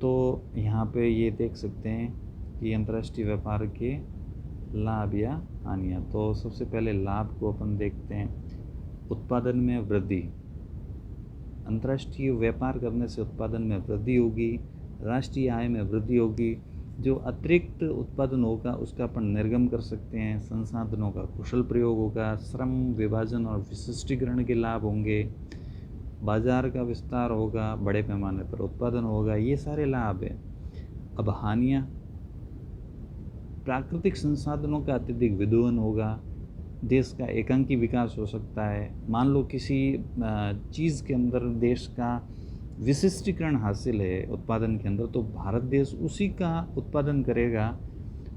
तो यहाँ पे ये देख सकते हैं कि अंतर्राष्ट्रीय व्यापार के लाभ या हानियाँ। तो सबसे पहले लाभ को अपन देखते हैं, उत्पादन में वृद्धि। अंतर्राष्ट्रीय व्यापार करने से उत्पादन में वृद्धि होगी, राष्ट्रीय आय में वृद्धि होगी, जो अतिरिक्त उत्पादन होगा उसका अपन निर्गम कर सकते हैं, संसाधनों का कुशल प्रयोग होगा, श्रम विभाजन और विशिष्टीकरण के लाभ होंगे, बाजार का विस्तार होगा, बड़े पैमाने पर उत्पादन होगा, ये सारे लाभ हैं। अब हानियाँ, प्राकृतिक संसाधनों का अत्यधिक विदोहन होगा, देश का एकांकी विकास हो सकता है। मान लो किसी चीज़ के अंदर देश का विशिष्टीकरण हासिल है उत्पादन के अंदर, तो भारत देश उसी का उत्पादन करेगा,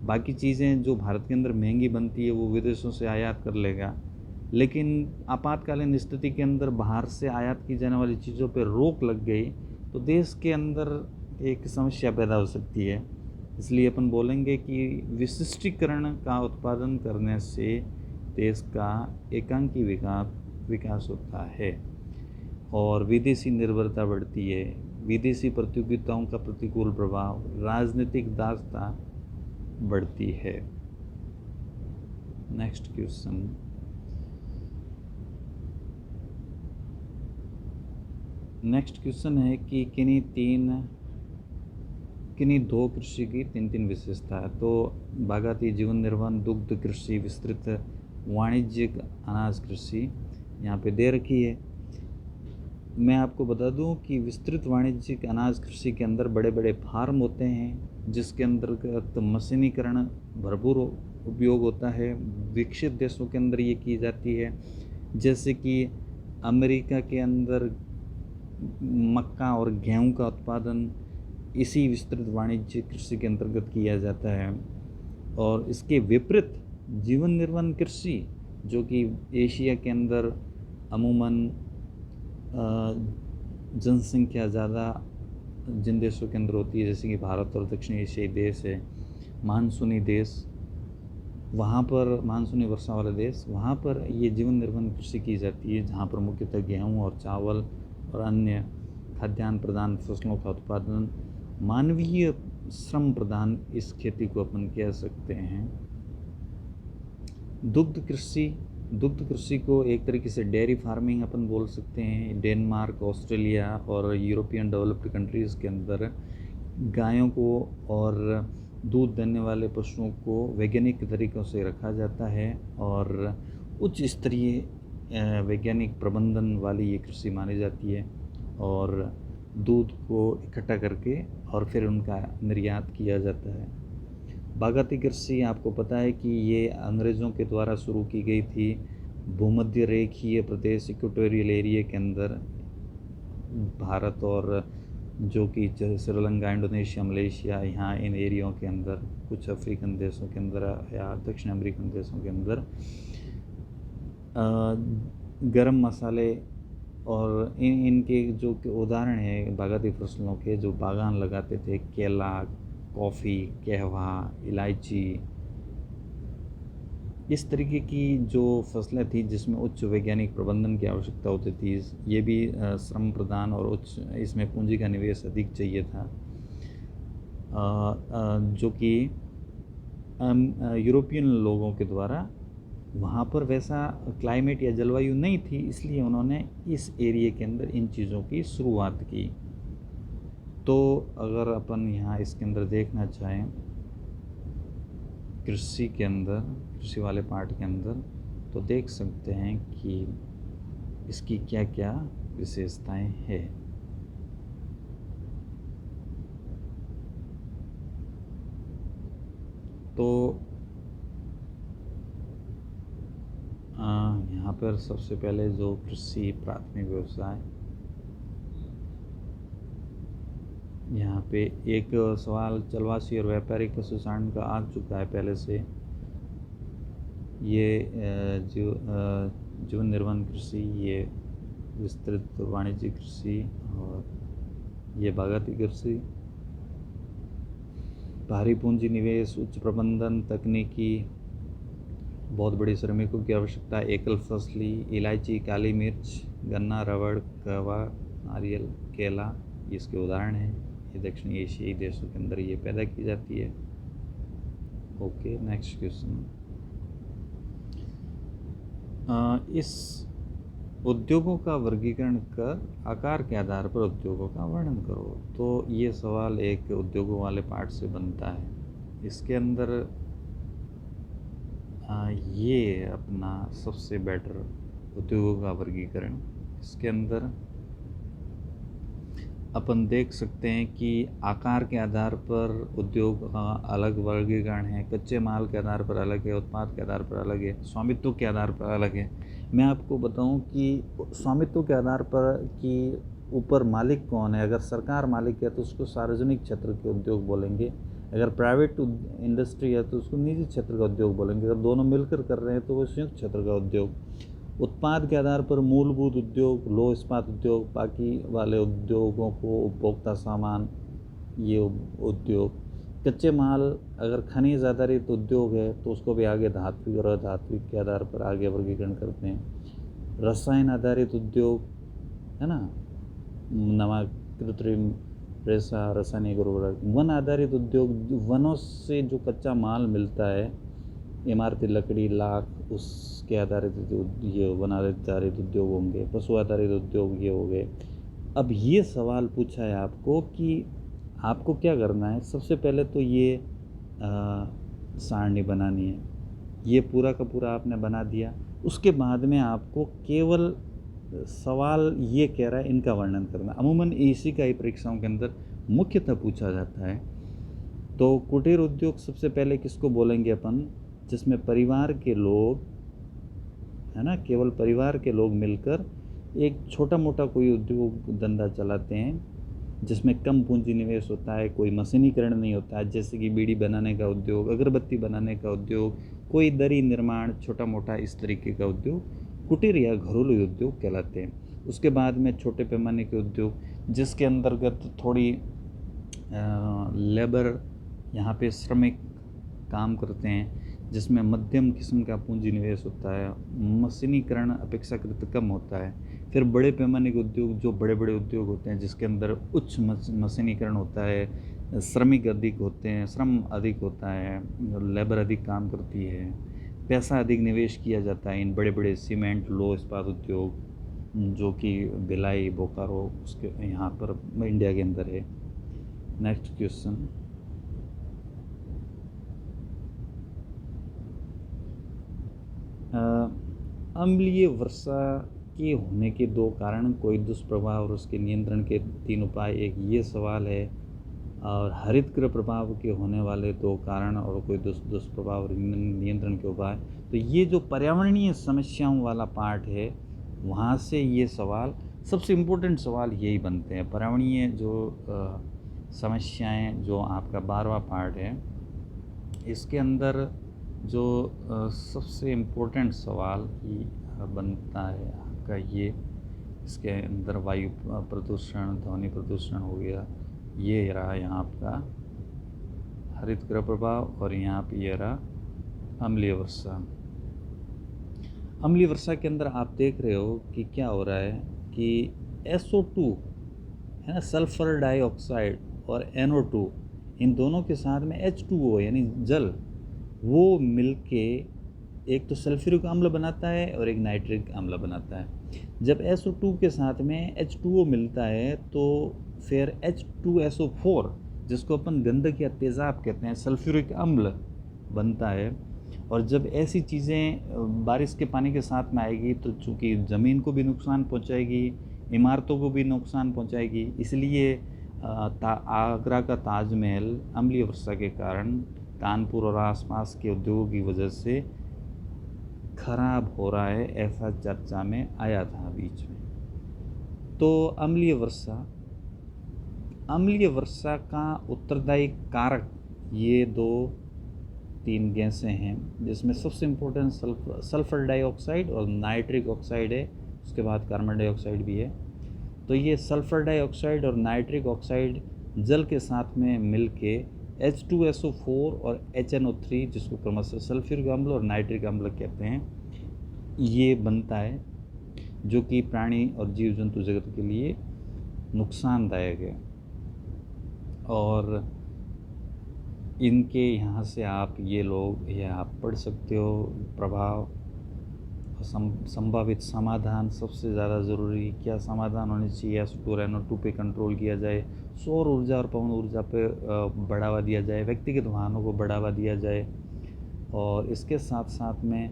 बाकी चीज़ें जो भारत के अंदर महंगी बनती है वो विदेशों से आयात कर लेगा। लेकिन आपातकालीन स्थिति के अंदर बाहर से आयात की जाने वाली चीज़ों पर रोक लग गई तो देश के अंदर एक समस्या पैदा हो सकती है। इसलिए अपन बोलेंगे कि विशिष्टीकरण का उत्पादन करने से देश का एकांकी विकास होता है और विदेशी निर्भरता बढ़ती है, विदेशी प्रतियोगिताओं का प्रतिकूल प्रभाव, राजनीतिक दासता बढ़ती है। नेक्स्ट क्वेश्चन, है कि किन्हीं दो कृषि की तीन विशेषता है। तो बागायती जीवन निर्वाह, दुग्ध कृषि, विस्तृत वाणिज्यिक अनाज कृषि यहाँ पे दे रखी है। मैं आपको बता दूं कि विस्तृत वाणिज्यिक अनाज कृषि के अंदर बड़े बड़े फार्म होते हैं जिसके अंतर्गत मशीनीकरण भरपूर उपयोग होता है। विकसित देशों के अंदर ये की जाती है, जैसे कि अमेरिका के अंदर मक्का और गेहूं का उत्पादन इसी विस्तृत वाणिज्यिक कृषि के अंतर्गत किया जाता है। और इसके विपरीत जीवन निर्वाह कृषि, जो कि एशिया के अंदर अमूमन जनसंख्या ज़्यादा जिन देशों के अंदर होती है, जैसे कि भारत और दक्षिण एशियाई देश है, मानसूनी देश, वहाँ पर मानसूनी वर्षा वाले देश, वहाँ पर ये जीवन निर्वाह कृषि की जाती है, जहाँ पर मुख्यतः गेहूँ और चावल और अन्य खाद्यान्न प्रधान फसलों का उत्पादन, मानवीय श्रम प्रधान इस खेती को अपन कह सकते हैं। दुग्ध कृषि को एक तरीके से डेयरी फार्मिंग अपन बोल सकते हैं। डेनमार्क, ऑस्ट्रेलिया और यूरोपियन डेवलप्ड कंट्रीज़ के अंदर गायों को और दूध देने वाले पशुओं को वैज्ञानिक तरीक़ों से रखा जाता है और उच्च स्तरीय वैज्ञानिक प्रबंधन वाली ये कृषि मानी जाती है और दूध को इकट्ठा करके और फिर उनका निर्यात किया जाता है। बागायती कृषि आपको पता है कि ये अंग्रेज़ों के द्वारा शुरू की गई थी। भूमध्य रेखीय प्रदेश, इक्वेटोरियल एरिया के अंदर भारत और जो कि श्रीलंका, इंडोनेशिया, मलेशिया, यहाँ इन एरियाओं के अंदर, कुछ अफ्रीकन देशों के अंदर या दक्षिण अमेरिकन देशों के अंदर गरम मसाले और इनके जो उदाहरण हैं बागायती फसलों के, जो बागान लगाते थे, केला, कॉफ़ी, कहवा, इलायची, इस तरीके की जो फसलें थी जिसमें उच्च वैज्ञानिक प्रबंधन की आवश्यकता होती थी, ये भी श्रम प्रदान और उच्च इसमें पूंजी का निवेश अधिक चाहिए था, जो कि यूरोपियन लोगों के द्वारा वहाँ पर वैसा क्लाइमेट या जलवायु नहीं थी, इसलिए उन्होंने इस एरिया के अंदर इन चीज़ों की शुरुआत की। तो अगर अपन यहाँ इसके अंदर देखना चाहें कृषि के अंदर, कृषि वाले पार्ट के अंदर, तो देख सकते हैं कि इसकी क्या क्या विशेषताएं हैं। तो यहाँ पर सबसे पहले जो कृषि प्राथमिक व्यवसाय, यहाँ पे एक सवाल चलवासी और व्यापारिक पशुचारण का आ चुका है पहले से। ये जीवन निर्वाह कृषि, ये विस्तृत वाणिज्यिक कृषि और ये बागायती कृषि। भारी पूंजी निवेश, उच्च प्रबंधन, तकनीकी, बहुत बड़ी श्रमिकों की आवश्यकता, एकल फसली, इलायची, काली मिर्च, गन्ना, रबड़, कहवा, नारियल, केला, इसके उदाहरण हैं। ये दक्षिण एशियाई देशों के अंदर ये पैदा की जाती है। Okay, next question. इस उद्योगों का वर्गीकरण कर आकार के आधार पर उद्योगों का वर्णन करो। तो ये सवाल एक उद्योगों वाले पार्ट से बनता है। इसके अंदर ये अपना सबसे बेटर उद्योगों का वर्गीकरण। इसके अंदर अपन देख सकते हैं कि आकार के आधार पर उद्योग अलग वर्गीकरण है, कच्चे माल के आधार पर अलग है, उत्पाद के आधार पर अलग है, स्वामित्व के आधार पर अलग है। मैं आपको बताऊं कि स्वामित्व के आधार पर कि ऊपर मालिक कौन है, अगर सरकार मालिक है तो उसको सार्वजनिक क्षेत्र के उद्योग बोलेंगे, अगर प्राइवेट इंडस्ट्री है तो उसको निजी क्षेत्र का उद्योग बोलेंगे, अगर दोनों मिलकर कर रहे हैं तो वो संयुक्त क्षेत्र का उद्योग। उत्पाद के आधार पर मूलभूत उद्योग, लौह इस्पात उद्योग, बाकी वाले उद्योगों को उपभोक्ता सामान, ये उद्योग। कच्चे माल, अगर खनिज आधारित उद्योग है तो उसको भी आगे धात्विक और अधात्विक के आधार पर आगे वर्गीकरण करते हैं। रसायन आधारित उद्योग है ना, नमक, कृत्रिम रेशा, रासायनिक उर्वरक। वन आधारित उद्योग, वनों से जो कच्चा माल मिलता है, इमारती लकड़ी, लाख, उसके आधारित ये वन आधारित उद्योग होंगे। पशु आधारित उद्योग ये हो गए। अब ये सवाल पूछा है आपको कि आपको क्या करना है। सबसे पहले तो ये सारणी बनानी है। ये पूरा का पूरा आपने बना दिया। उसके बाद में आपको केवल सवाल ये कह रहा है इनका वर्णन करना। अमूमन इसी का ही परीक्षाओं के अंदर मुख्यतः पूछा जाता है। तो कुटीर उद्योग सबसे पहले किसको बोलेंगे अपन, जिसमें परिवार के लोग है ना, केवल परिवार के लोग मिलकर एक छोटा मोटा कोई उद्योग धंधा चलाते हैं, जिसमें कम पूंजी निवेश होता है, कोई मशीनीकरण नहीं होता है, जैसे कि बीड़ी बनाने का उद्योग, अगरबत्ती बनाने का उद्योग, कोई दरी निर्माण, छोटा मोटा इस तरीके का उद्योग कुटीर या घरेलू उद्योग कहलाते हैं। उसके बाद में छोटे पैमाने के उद्योग, जिसके अंतर्गत थोड़ी लेबर, यहाँ पे श्रमिक काम करते हैं, जिसमें मध्यम किस्म का पूंजी निवेश होता है, मशीनीकरण अपेक्षाकृत कम होता है। फिर बड़े पैमाने के उद्योग, जो बड़े बड़े उद्योग होते हैं जिसके अंदर उच्च मशीनीकरण होता है, श्रमिक अधिक होते हैं, श्रम अधिक होता है, लेबर अधिक काम करती है, पैसा अधिक निवेश किया जाता है इन बड़े बड़े सीमेंट, लौह इस्पात उद्योग, जो कि भिलाई, बोकारो उसके यहाँ पर इंडिया के अंदर है। Next question. अम्लीय वर्षा के होने के दो कारण, कोई दुष्प्रभाव और उसके नियंत्रण के 3 उपाय, एक ये सवाल है। और हरितगृह प्रभाव के होने वाले 2 कारण और कोई दुष्प्रभाव और नियंत्रण के उपाय। तो ये जो पर्यावरणीय समस्याओं वाला पार्ट है, वहाँ से ये सवाल सबसे इम्पोर्टेंट सवाल यही बनते हैं। पर्यावरणीय जो समस्याएं, जो आपका 12वां पार्ट है, इसके अंदर जो सबसे इम्पोर्टेंट सवाल ही बनता है आपका ये। इसके अंदर वायु प्रदूषण, ध्वनि प्रदूषण हो गया, ये रहा यहाँ आपका हरितगृह प्रभाव, और यहाँ पे ये रहा अम्लीय वर्षा। अम्लीय वर्षा के अंदर आप देख रहे हो कि क्या हो रहा है कि SO2 है ना, सल्फर डाइऑक्साइड, और NO2, इन दोनों के साथ में H2O यानी जल, वो मिलके एक तो सल्फ्यूरिक अम्ल बनाता है और एक नाइट्रिक अम्ल बनाता है। जब SO2 के साथ में H2O मिलता है तो फिर H2SO4, जिसको अपन गंधक या तेज़ाब कहते हैं, सल्फ्यूरिक अम्ल बनता है। और जब ऐसी चीज़ें बारिश के पानी के साथ में आएगी तो चूँकि ज़मीन को भी नुकसान पहुंचाएगी, इमारतों को भी नुकसान पहुंचाएगी, इसलिए आगरा का ताजमहल अम्लीय वर्षा के कारण, कानपुर और आसपास के उद्योगों की वजह से खराब हो रहा है, ऐसा चर्चा में आया था बीच में। तो अम्लीय वर्षा का उत्तरदायी कारक ये 2-3 गैसें हैं, जिसमें सबसे इम्पोर्टेंट सल्फर डाइऑक्साइड और नाइट्रिक ऑक्साइड है। उसके बाद कार्बन डाइऑक्साइड भी है। तो ये सल्फर डाइऑक्साइड और नाइट्रिक ऑक्साइड जल के साथ में मिलके H2SO4 और HNO3, जिसको क्रमशः सल्फ्यूरिक अम्ल और नाइट्रिक अम्ल कहते हैं, ये बनता है, जो कि प्राणी और जीव जंतु जगत के लिए नुकसानदायक है। और इनके यहाँ से आप ये आप पढ़ सकते हो प्रभाव। संभावित समाधान सबसे ज़्यादा ज़रूरी क्या समाधान होने चाहिए, S2 और NO2 पे कंट्रोल किया जाए, सौर ऊर्जा और पवन ऊर्जा पे बढ़ावा दिया जाए, व्यक्तिगत वाहनों को बढ़ावा दिया जाए, और इसके साथ साथ में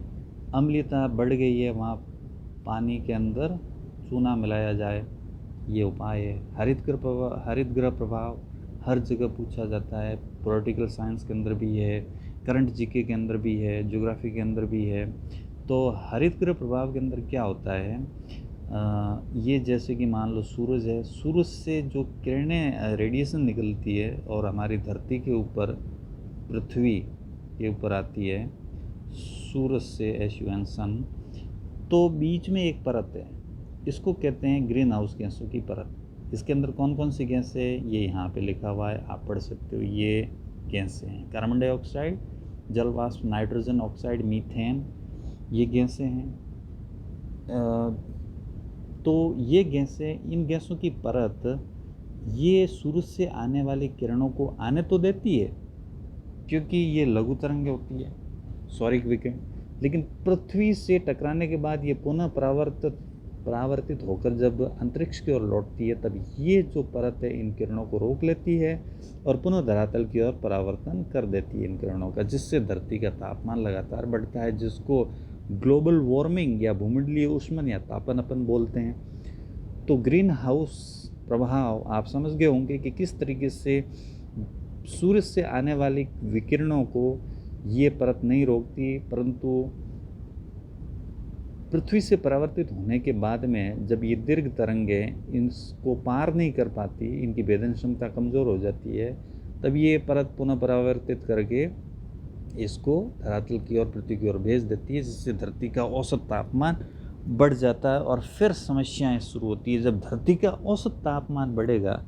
अम्लीयता बढ़ गई है वहाँ पानी के अंदर चूना मिलाया जाए, ये उपाय है। हरित गृह प्रभाव हर जगह पूछा जाता है, पॉलिटिकल साइंस के अंदर भी है, करंट जीके के अंदर भी है, ज्योग्राफी के अंदर भी है। तो हरित गृह प्रभाव के अंदर क्या होता है, ये जैसे कि मान लो सूरज है, सूरज से जो किरणें रेडिएशन निकलती है और हमारी धरती के ऊपर पृथ्वी के ऊपर आती है सूरज से, सन, तो बीच में एक परत है, इसको कहते हैं ग्रीन हाउस गैसों की परत। इसके अंदर कौन कौन सी गैसें है ये यहाँ पे लिखा हुआ है, आप पढ़ सकते हो। ये गैसें हैं कार्बन डाइऑक्साइड, जल वाष्प, नाइट्रोजन ऑक्साइड, मीथेन, ये गैसें हैं। तो ये गैसें, इन गैसों की परत ये सूरज से आने वाली किरणों को आने तो देती है क्योंकि ये लघु तरंगें होती है, सौरिक विकिरण, लेकिन पृथ्वी से टकराने के बाद ये पुनः परावर्तित होकर जब अंतरिक्ष की ओर लौटती है तब ये जो परत है इन किरणों को रोक लेती है और पुनः धरातल की ओर परावर्तन कर देती है इन किरणों का, जिससे धरती का तापमान लगातार बढ़ता है, जिसको ग्लोबल वार्मिंग या भूमंडलीय ऊष्मन या तापन अपन बोलते हैं। तो ग्रीन हाउस प्रभाव आप समझ गए होंगे कि किस तरीके से सूरज से आने वाली विकिरणों को ये परत नहीं रोकती, परंतु पृथ्वी से परावर्तित होने के बाद में जब ये दीर्घ तरंगें इनको पार नहीं कर पाती, इनकी भेदन क्षमता कमज़ोर हो जाती है, तब ये परत पुनः परावर्तित करके इसको धरातल की ओर, पृथ्वी की ओर भेज देती है, जिससे धरती का औसत तापमान बढ़ जाता है और फिर समस्याएं शुरू होती है। जब धरती का औसत तापमान बढ़ेगा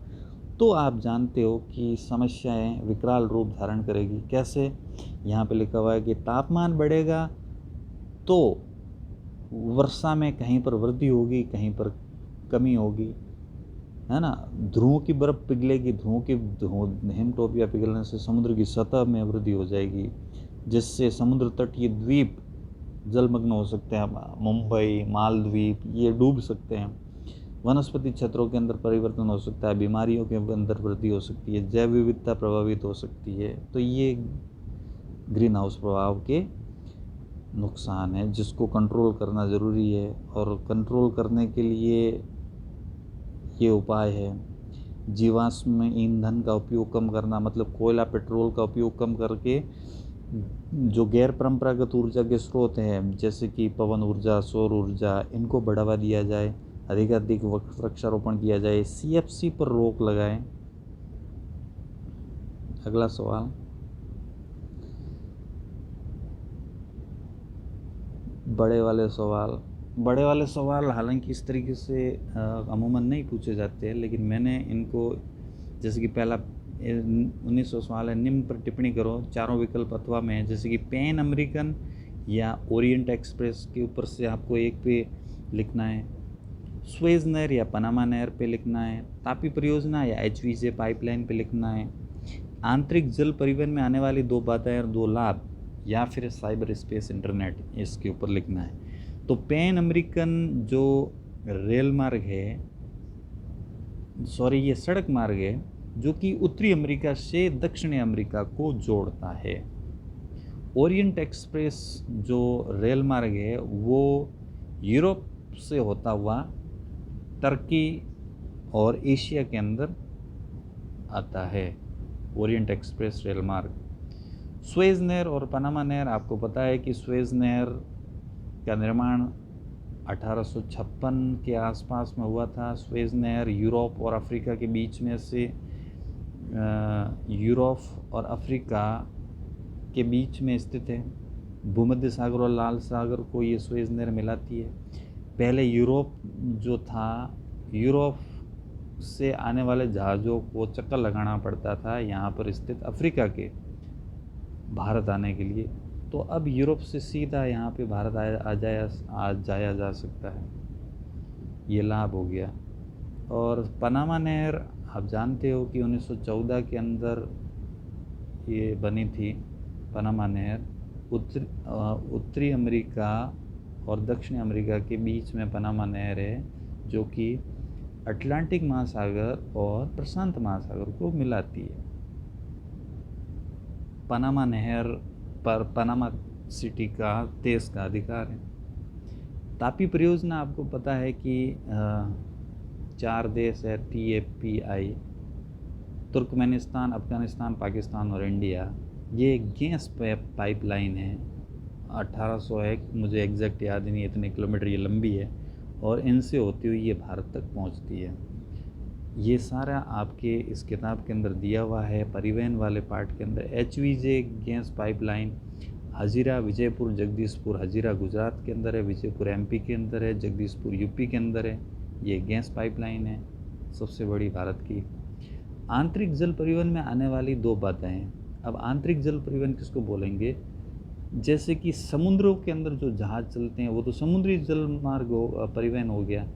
तो आप जानते हो कि समस्याएं विकराल रूप धारण करेगी। कैसे, यहाँ पे लिखा हुआ है कि तापमान बढ़ेगा तो वर्षा में कहीं पर वृद्धि होगी, कहीं पर कमी होगी, है ना। ध्रुवों की बर्फ़ पिघलेगी, हिमटोपिया पिघलने से समुद्र की सतह में वृद्धि हो जाएगी, जिससे समुद्र तटीय द्वीप जलमग्न हो सकते हैं, मुंबई, मालद्वीप ये डूब सकते हैं। वनस्पति क्षेत्रों के अंदर परिवर्तन हो सकता है, बीमारियों के अंदर वृद्धि हो सकती है, जैव विविधता प्रभावित हो सकती है। तो ये ग्रीन हाउस प्रभाव के नुकसान है, जिसको कंट्रोल करना ज़रूरी है। और कंट्रोल करने के लिए ये उपाय है, जीवाश्म ईंधन का उपयोग कम करना, मतलब कोयला पेट्रोल का उपयोग कम करके जो गैर परंपरागत ऊर्जा के स्रोत हैं जैसे कि पवन ऊर्जा, सौर ऊर्जा, इनको बढ़ावा दिया जाए, अधिकाधिक वृक्षारोपण किया जाए, CFC पर रोक लगाएं। अगला सवाल, बड़े वाले सवाल हालांकि इस तरीके से अमूमन नहीं पूछे जाते हैं, लेकिन मैंने इनको, जैसे कि पहला 1900 सवाल है, निम्न पर टिप्पणी करो, चारों विकल्प अथवा में, जैसे कि पैन अमेरिकन या ओरिएंट एक्सप्रेस के ऊपर से आपको एक पे लिखना है, स्वेज नहर या पनामा नहर पे लिखना है, तापी परियोजना या HVJ पाइपलाइन पे लिखना है, आंतरिक जल परिवहन में आने वाली 2 बाधाएं और 2 लाभ, या फिर साइबर स्पेस इंटरनेट, इसके ऊपर लिखना है। तो पैन अमेरिकन जो रेल मार्ग है, ये सड़क मार्ग है जो कि उत्तरी अमेरिका से दक्षिणी अमेरिका को जोड़ता है। ओरिएंट एक्सप्रेस जो रेल मार्ग है वो यूरोप से होता हुआ टर्की और एशिया के अंदर आता है, ओरिएंट एक्सप्रेस रेल मार्ग। स्वेज नहर और पनामा नहर, आपको पता है कि स्वेज नहर का निर्माण 1856 के आसपास में हुआ था। स्वेज नहर यूरोप और अफ्रीका के बीच में से, यूरोप और अफ्रीका के बीच में स्थित है। भूमध्य सागर और लाल सागर को ये स्वेज नहर मिलाती है। पहले यूरोप जो था, यूरोप से आने वाले जहाज़ों को चक्कर लगाना पड़ता था यहाँ पर स्थित अफ्रीका के भारत आने के लिए, तो अब यूरोप से सीधा यहाँ पे भारत आ जाया जा सकता है, ये लाभ हो गया। और पनामा नहर आप जानते हो कि 1914 के अंदर ये बनी थी। पनामा नहर उत्तरी अमेरिका और दक्षिण अमेरिका के बीच में पनामा नहर है, जो कि अटलांटिक महासागर और प्रशांत महासागर को मिलाती है। पनामा नहर पर पनामा सिटी का देश का अधिकार है। तापी परियोजना आपको पता है कि 4 देश है, TAPI, तुर्कमेनिस्तान, अफ़गानिस्तान, पाकिस्तान और इंडिया। ये गैस पाइपलाइन है, 1800 है, मुझे एग्जैक्ट याद नहीं, इतने किलोमीटर ये लंबी है, और इनसे होती हुई ये भारत तक पहुंचती है। ये सारा आपके इस किताब के अंदर दिया हुआ है। परिवहन वाले पार्ट के अंदर HVJ gas pipeline Hazira Vijaypur Jagdishpur, Hazira Gujarat के अंदर है, विजयपुर MP के अंदर है, जगदीशपुर UP के अंदर है। ये गैस पाइपलाइन है सबसे बड़ी भारत की। आंतरिक जल परिवहन में आने वाली 2 बातें हैं। अब आंतरिक जल परिवहन किसको बोलेंगे? जैसे कि समुद्रों के अंदर जो जहाज़ चलते हैं वो तो समुद्री जल मार्ग परिवहन हो गया।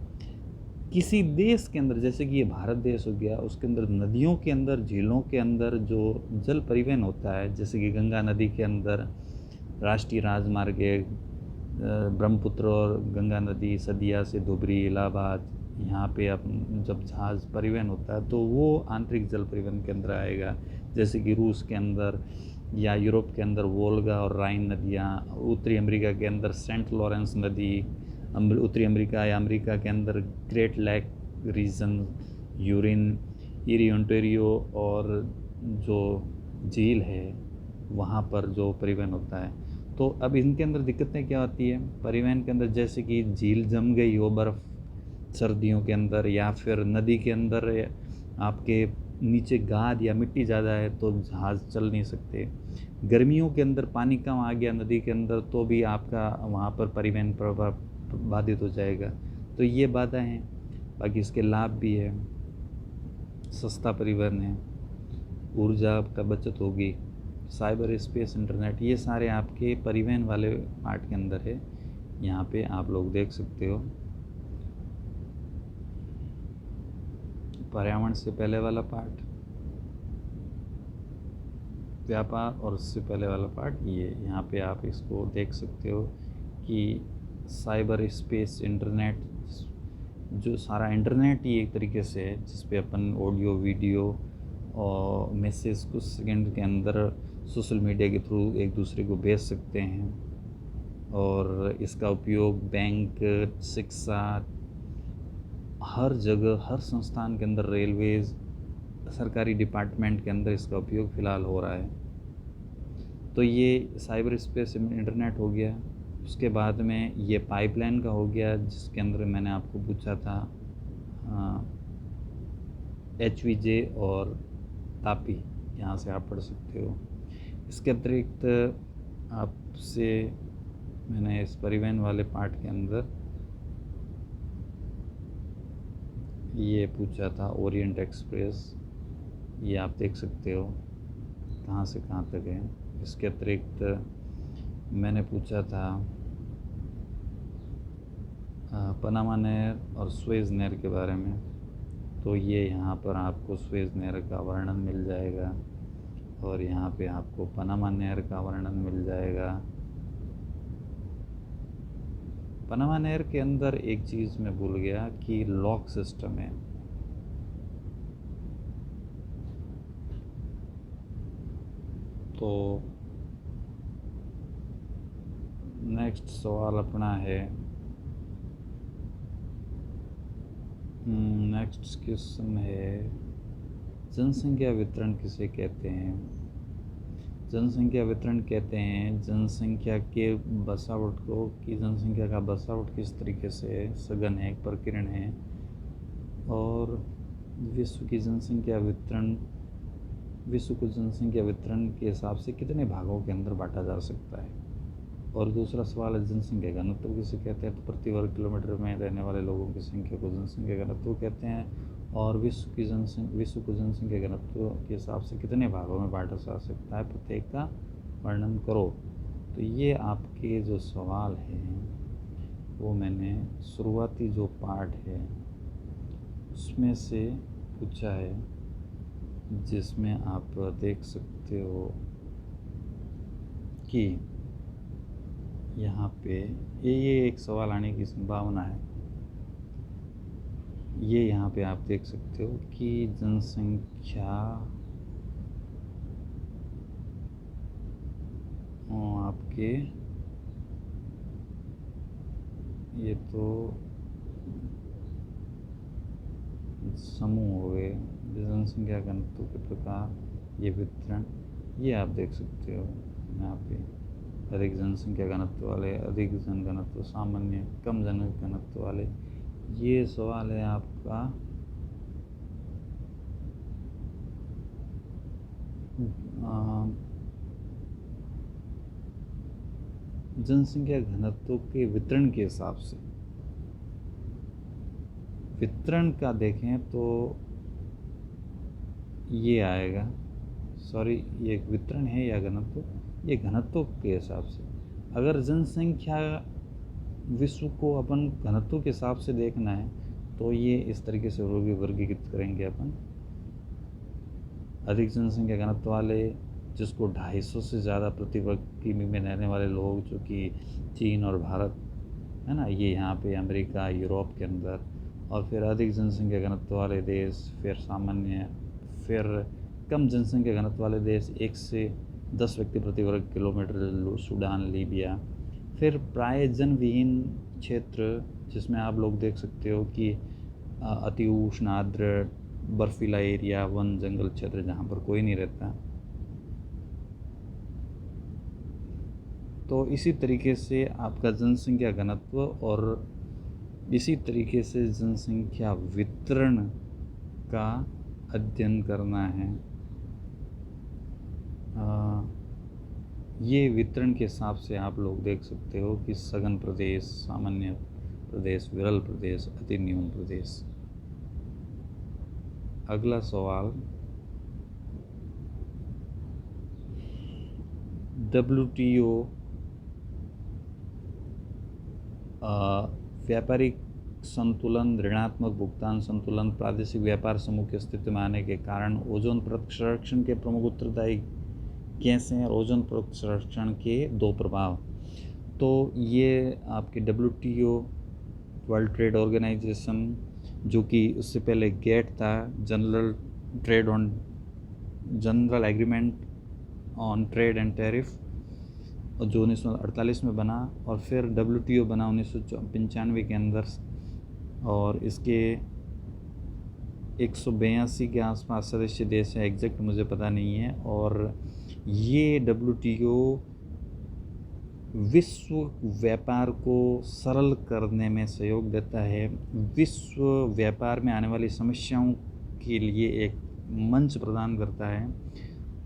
किसी देश के अंदर, जैसे कि ये भारत देश हो गया, उसके अंदर नदियों के अंदर, झीलों के अंदर जो जल परिवहन होता है, जैसे कि गंगा नदी के अंदर राष्ट्रीय राजमार्ग है, ब्रह्मपुत्र और गंगा नदी, सदिया से धुबरी, इलाहाबाद, यहाँ पे अब जब जहाज़ परिवहन होता है तो वो आंतरिक जल परिवहन के अंदर आएगा। जैसे कि रूस के अंदर या यूरोप के अंदर वोल्गा और राइन नदियाँ, उत्तरी अमेरिका के अंदर सेंट लॉरेंस नदी, उत्तरी अमेरिका या अमेरिका के अंदर great lake reason, urine, eri Ontario और जो झील है वहाँ पर जो परिवहन होता है। तो अब इनके अंदर दिक्कतें क्या होती है परिवहन के अंदर? जैसे कि झील जम गई हो बर्फ़ सर्दियों के अंदर, या फिर नदी के अंदर आपके नीचे गाद या मिट्टी ज़्यादा है तो जहाज़ चल नहीं सकते। गर्मियों के अंदर पानी कम आ गया नदी के अंदर तो भी आपका वहाँ पर परिवहन बाधित हो जाएगा। तो ये बाधा हैं। बाकी इसके लाभ भी है, सस्ता परिवहन है, ऊर्जा का बचत होगी, साइबर स्पेस, इंटरनेट, ये सारे आपके परिवहन वाले पार्ट के अंदर है। यहाँ पे आप लोग देख सकते हो। पर्यावरण से पहले वाला पार्ट व्यापार, और उससे पहले वाला पार्ट ये। यहाँ पे आप इसको देख सकते हो कि साइबर स्पेस, इंटरनेट, जो सारा इंटरनेट ही एक तरीके से है जिस पे अपन ऑडियो, वीडियो और मैसेज कुछ सेकंड के अंदर सोशल मीडिया के थ्रू एक दूसरे को भेज सकते हैं। और इसका उपयोग बैंक, शिक्षा, हर जगह, हर संस्थान के अंदर, रेलवेज़, सरकारी डिपार्टमेंट के अंदर इसका उपयोग फ़िलहाल हो रहा है। तो ये साइबर स्पेस, इंटरनेट हो गया। उसके बाद में ये पाइपलाइन का हो गया, जिसके अंदर मैंने आपको पूछा था HVJ और तापी, यहाँ से आप पढ़ सकते हो। इसके अतिरिक्त आपसे मैंने इस परिवहन वाले पार्ट के अंदर ये पूछा था ओरिएंट एक्सप्रेस, ये आप देख सकते हो कहाँ से कहाँ तक है। इसके अतिरिक्त मैंने पूछा था पनामा नहर और सुएज़ नहर के बारे में, तो ये यहाँ पर आपको सुएज़ नहर का वर्णन मिल जाएगा और यहाँ पे आपको पनामा नहर का वर्णन मिल जाएगा। पनामा नहर के अंदर एक चीज़ मैं भूल गया कि लॉक सिस्टम है। तो नेक्स्ट सवाल अपना है, नेक्स्ट क्वेश्चन है, जनसंख्या वितरण किसे कहते हैं? जनसंख्या वितरण कहते हैं जनसंख्या के बसावट को, कि जनसंख्या का बसावट किस तरीके से सघन है, एक प्रकीर्ण है, और विश्व की जनसंख्या वितरण, विश्व को जनसंख्या वितरण के हिसाब से कितने भागों के अंदर बांटा जा सकता है। और दूसरा सवाल है जनसंख्या घनत्व किसे कहते हैं? तो प्रति वर्ग किलोमीटर में रहने वाले लोगों की संख्या को जनसंख्या घनत्व कहते हैं। और विश्व को जनसंख्या घनत्व के हिसाब से कितने भागों में बांटा जा सकता है, प्रत्येक का वर्णन करो। तो ये आपके जो सवाल हैं वो मैंने शुरुआती जो पार्ट है उसमें से पूछा है, जिसमें आप देख सकते हो कि यहाँ पे ये एक सवाल आने की संभावना है। ये यहाँ पे आप देख सकते हो कि जनसंख्या आपके ये तो समूह हो गए, जनसंख्या घनत्व के प्रकार, ये वितरण, ये आप देख सकते हो यहाँ पे। अधिक जनसंख्या घनत्व वाले, अधिक जन घनत्व, सामान्य, कम जन घनत्व वाले। ये सवाल है आपका जनसंख्या घनत्व के वितरण के हिसाब से। वितरण का देखें तो ये आएगा, सॉरी ये वितरण है या घनत्व, ये घनत्व के हिसाब से। अगर जनसंख्या विश्व को अपन घनत्व के हिसाब से देखना है तो ये इस तरीके से वर्गीकृत करेंगे अपन। अधिक जनसंख्या घनत्व वाले, जिसको 250 से ज़्यादा प्रति वर्ग किमी में रहने वाले लोग, जो कि चीन और भारत है ना, ये यहाँ पे अमेरिका, यूरोप के अंदर। और फिर अधिक जनसंख्या घनत्व वाले देश, फिर सामान्य, फिर कम जनसंख्या घनत्व वाले देश 1 से 10 व्यक्ति प्रति वर्ग किलोमीटर, सूडान, लीबिया। फिर प्राय जन विहीन क्षेत्र, जिसमें आप लोग देख सकते हो कि अति उष्ण, आर्द्र, बर्फीला एरिया, वन जंगल क्षेत्र जहाँ पर कोई नहीं रहता। तो इसी तरीके से आपका जनसंख्या घनत्व और इसी तरीके से जनसंख्या वितरण का अध्ययन करना है। ये वितरण के हिसाब से आप लोग देख सकते हो कि सघन प्रदेश, सामान्य प्रदेश, विरल प्रदेश, अति न्यून प्रदेश। अगला सवाल, WTO व्यापारिक संतुलन, ऋणात्मक भुगतान संतुलन, प्रादेशिक व्यापार समूह के अस्तित्व में आने के कारण ओजोन परत संरक्षण के प्रमुख उत्तरदायी गैसें हैं और ओजोन परत संरक्षण के 2 प्रभाव। तो ये आपके WTO, वर्ल्ड ट्रेड ऑर्गेनाइजेशन, जो कि उससे पहले गेट था, general agreement on trade and tariff, जो 1948 में बना, और फिर WTO बना 1995 के अंदर, और इसके 182 के आसपास सदस्य देश है, एग्जैक्ट मुझे पता नहीं है। और ये WTO विश्व व्यापार को सरल करने में सहयोग देता है, विश्व व्यापार में आने वाली समस्याओं के लिए एक मंच प्रदान करता है,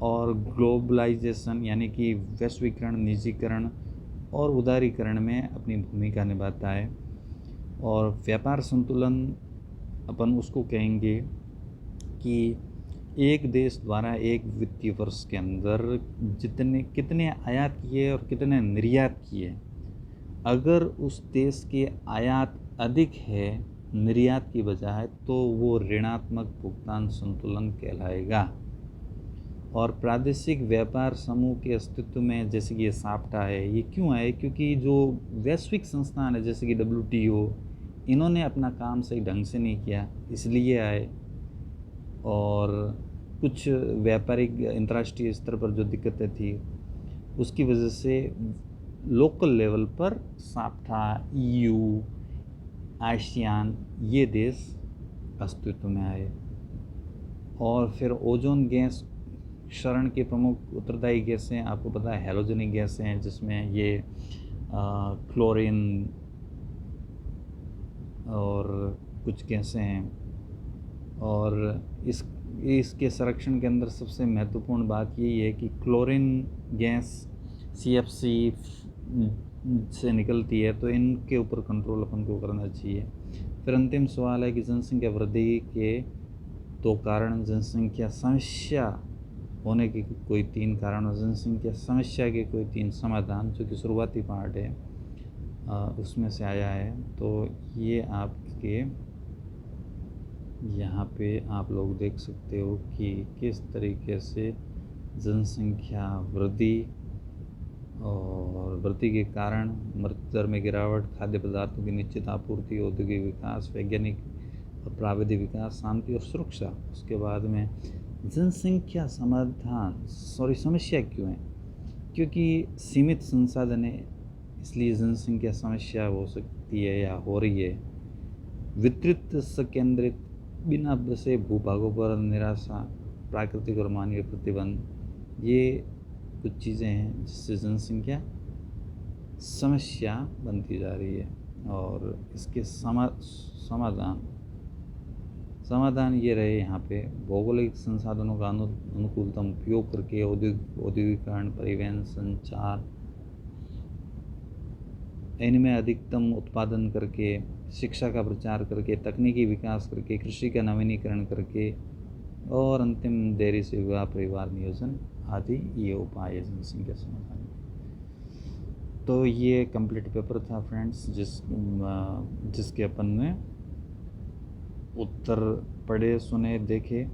और ग्लोबलाइजेशन यानी कि वैश्वीकरण, निजीकरण और उदारीकरण में अपनी भूमिका निभाता है। और व्यापार संतुलन अपन उसको कहेंगे कि एक देश द्वारा एक वित्तीय वर्ष के अंदर कितने आयात किए और कितने निर्यात किए, अगर उस देश के आयात अधिक है निर्यात की बजाय, तो वो ऋणात्मक भुगतान संतुलन कहलाएगा। और प्रादेशिक व्यापार समूह के अस्तित्व में, जैसे कि ये साप्टा है, ये क्यों आए? क्योंकि जो वैश्विक संस्थान है जैसे कि WTO, इन्होंने अपना काम सही ढंग से नहीं किया, इसलिए आए। और कुछ व्यापारिक अंतर्राष्ट्रीय स्तर पर जो दिक्कतें थी, उसकी वजह से लोकल लेवल पर साप्टा, EU, आसियान, ये देश अस्तित्व में आए। और फिर ओजोन गैस क्षरण के प्रमुख उत्तरदायी गैसें आपको पता है, हैलोजेनिक गैसें हैं, जिसमें ये क्लोरीन और कुछ गैसें हैं। और इसके संरक्षण के अंदर सबसे महत्वपूर्ण बात यही है कि क्लोरीन गैस CFC से निकलती है, तो इनके ऊपर कंट्रोल अपन को करना चाहिए। फिर अंतिम सवाल है कि जनसंख्या वृद्धि के 2 कारण, जनसंख्या समस्या होने के कोई 3 कारण और जनसंख्या समस्या के कोई 3 समाधान, जो कि शुरुआती पार्ट है उसमें से आया है। तो ये आपके यहाँ पे आप लोग देख सकते हो कि किस तरीके से जनसंख्या वृद्धि और वृद्धि के कारण मृत्यु दर में गिरावट, खाद्य पदार्थों की निश्चित आपूर्ति, औद्योगिक विकास, वैज्ञानिक और प्राविधिक विकास, शांति और सुरक्षा। उसके बाद में जनसंख्या समाधान समस्या क्यों है? क्योंकि सीमित संसाधन है, इसलिए जनसंख्या समस्या हो सकती है या हो रही है। वितरित संकेंद्रित, बिना बसे भूभागों पर निराशा, प्राकृतिक और मानवीय प्रतिबंध, ये कुछ चीज़ें हैं जिससे जनसंख्या समस्या बनती जा रही है। और इसके समाधान ये रहे यहाँ पे भौगोलिक संसाधनों का अनुकूलतम उपयोग करके, औद्योगिकरण, परिवहन, संचार, इनमें अधिकतम उत्पादन करके, शिक्षा का प्रचार करके, तकनीकी विकास करके, कृषि का नवीनीकरण करके, और अंतिम देरी से विवाह, परिवार नियोजन आदि ये उपाय है जनसंख्या समाधान। तो ये कंप्लीट पेपर था फ्रेंड्स, जिसके अपन ने उत्तर पढ़े, सुने, देखे।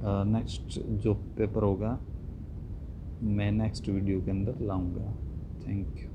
नेक्स्ट जो पेपर होगा मैं नेक्स्ट वीडियो के अंदर लाऊंगा। Thank you.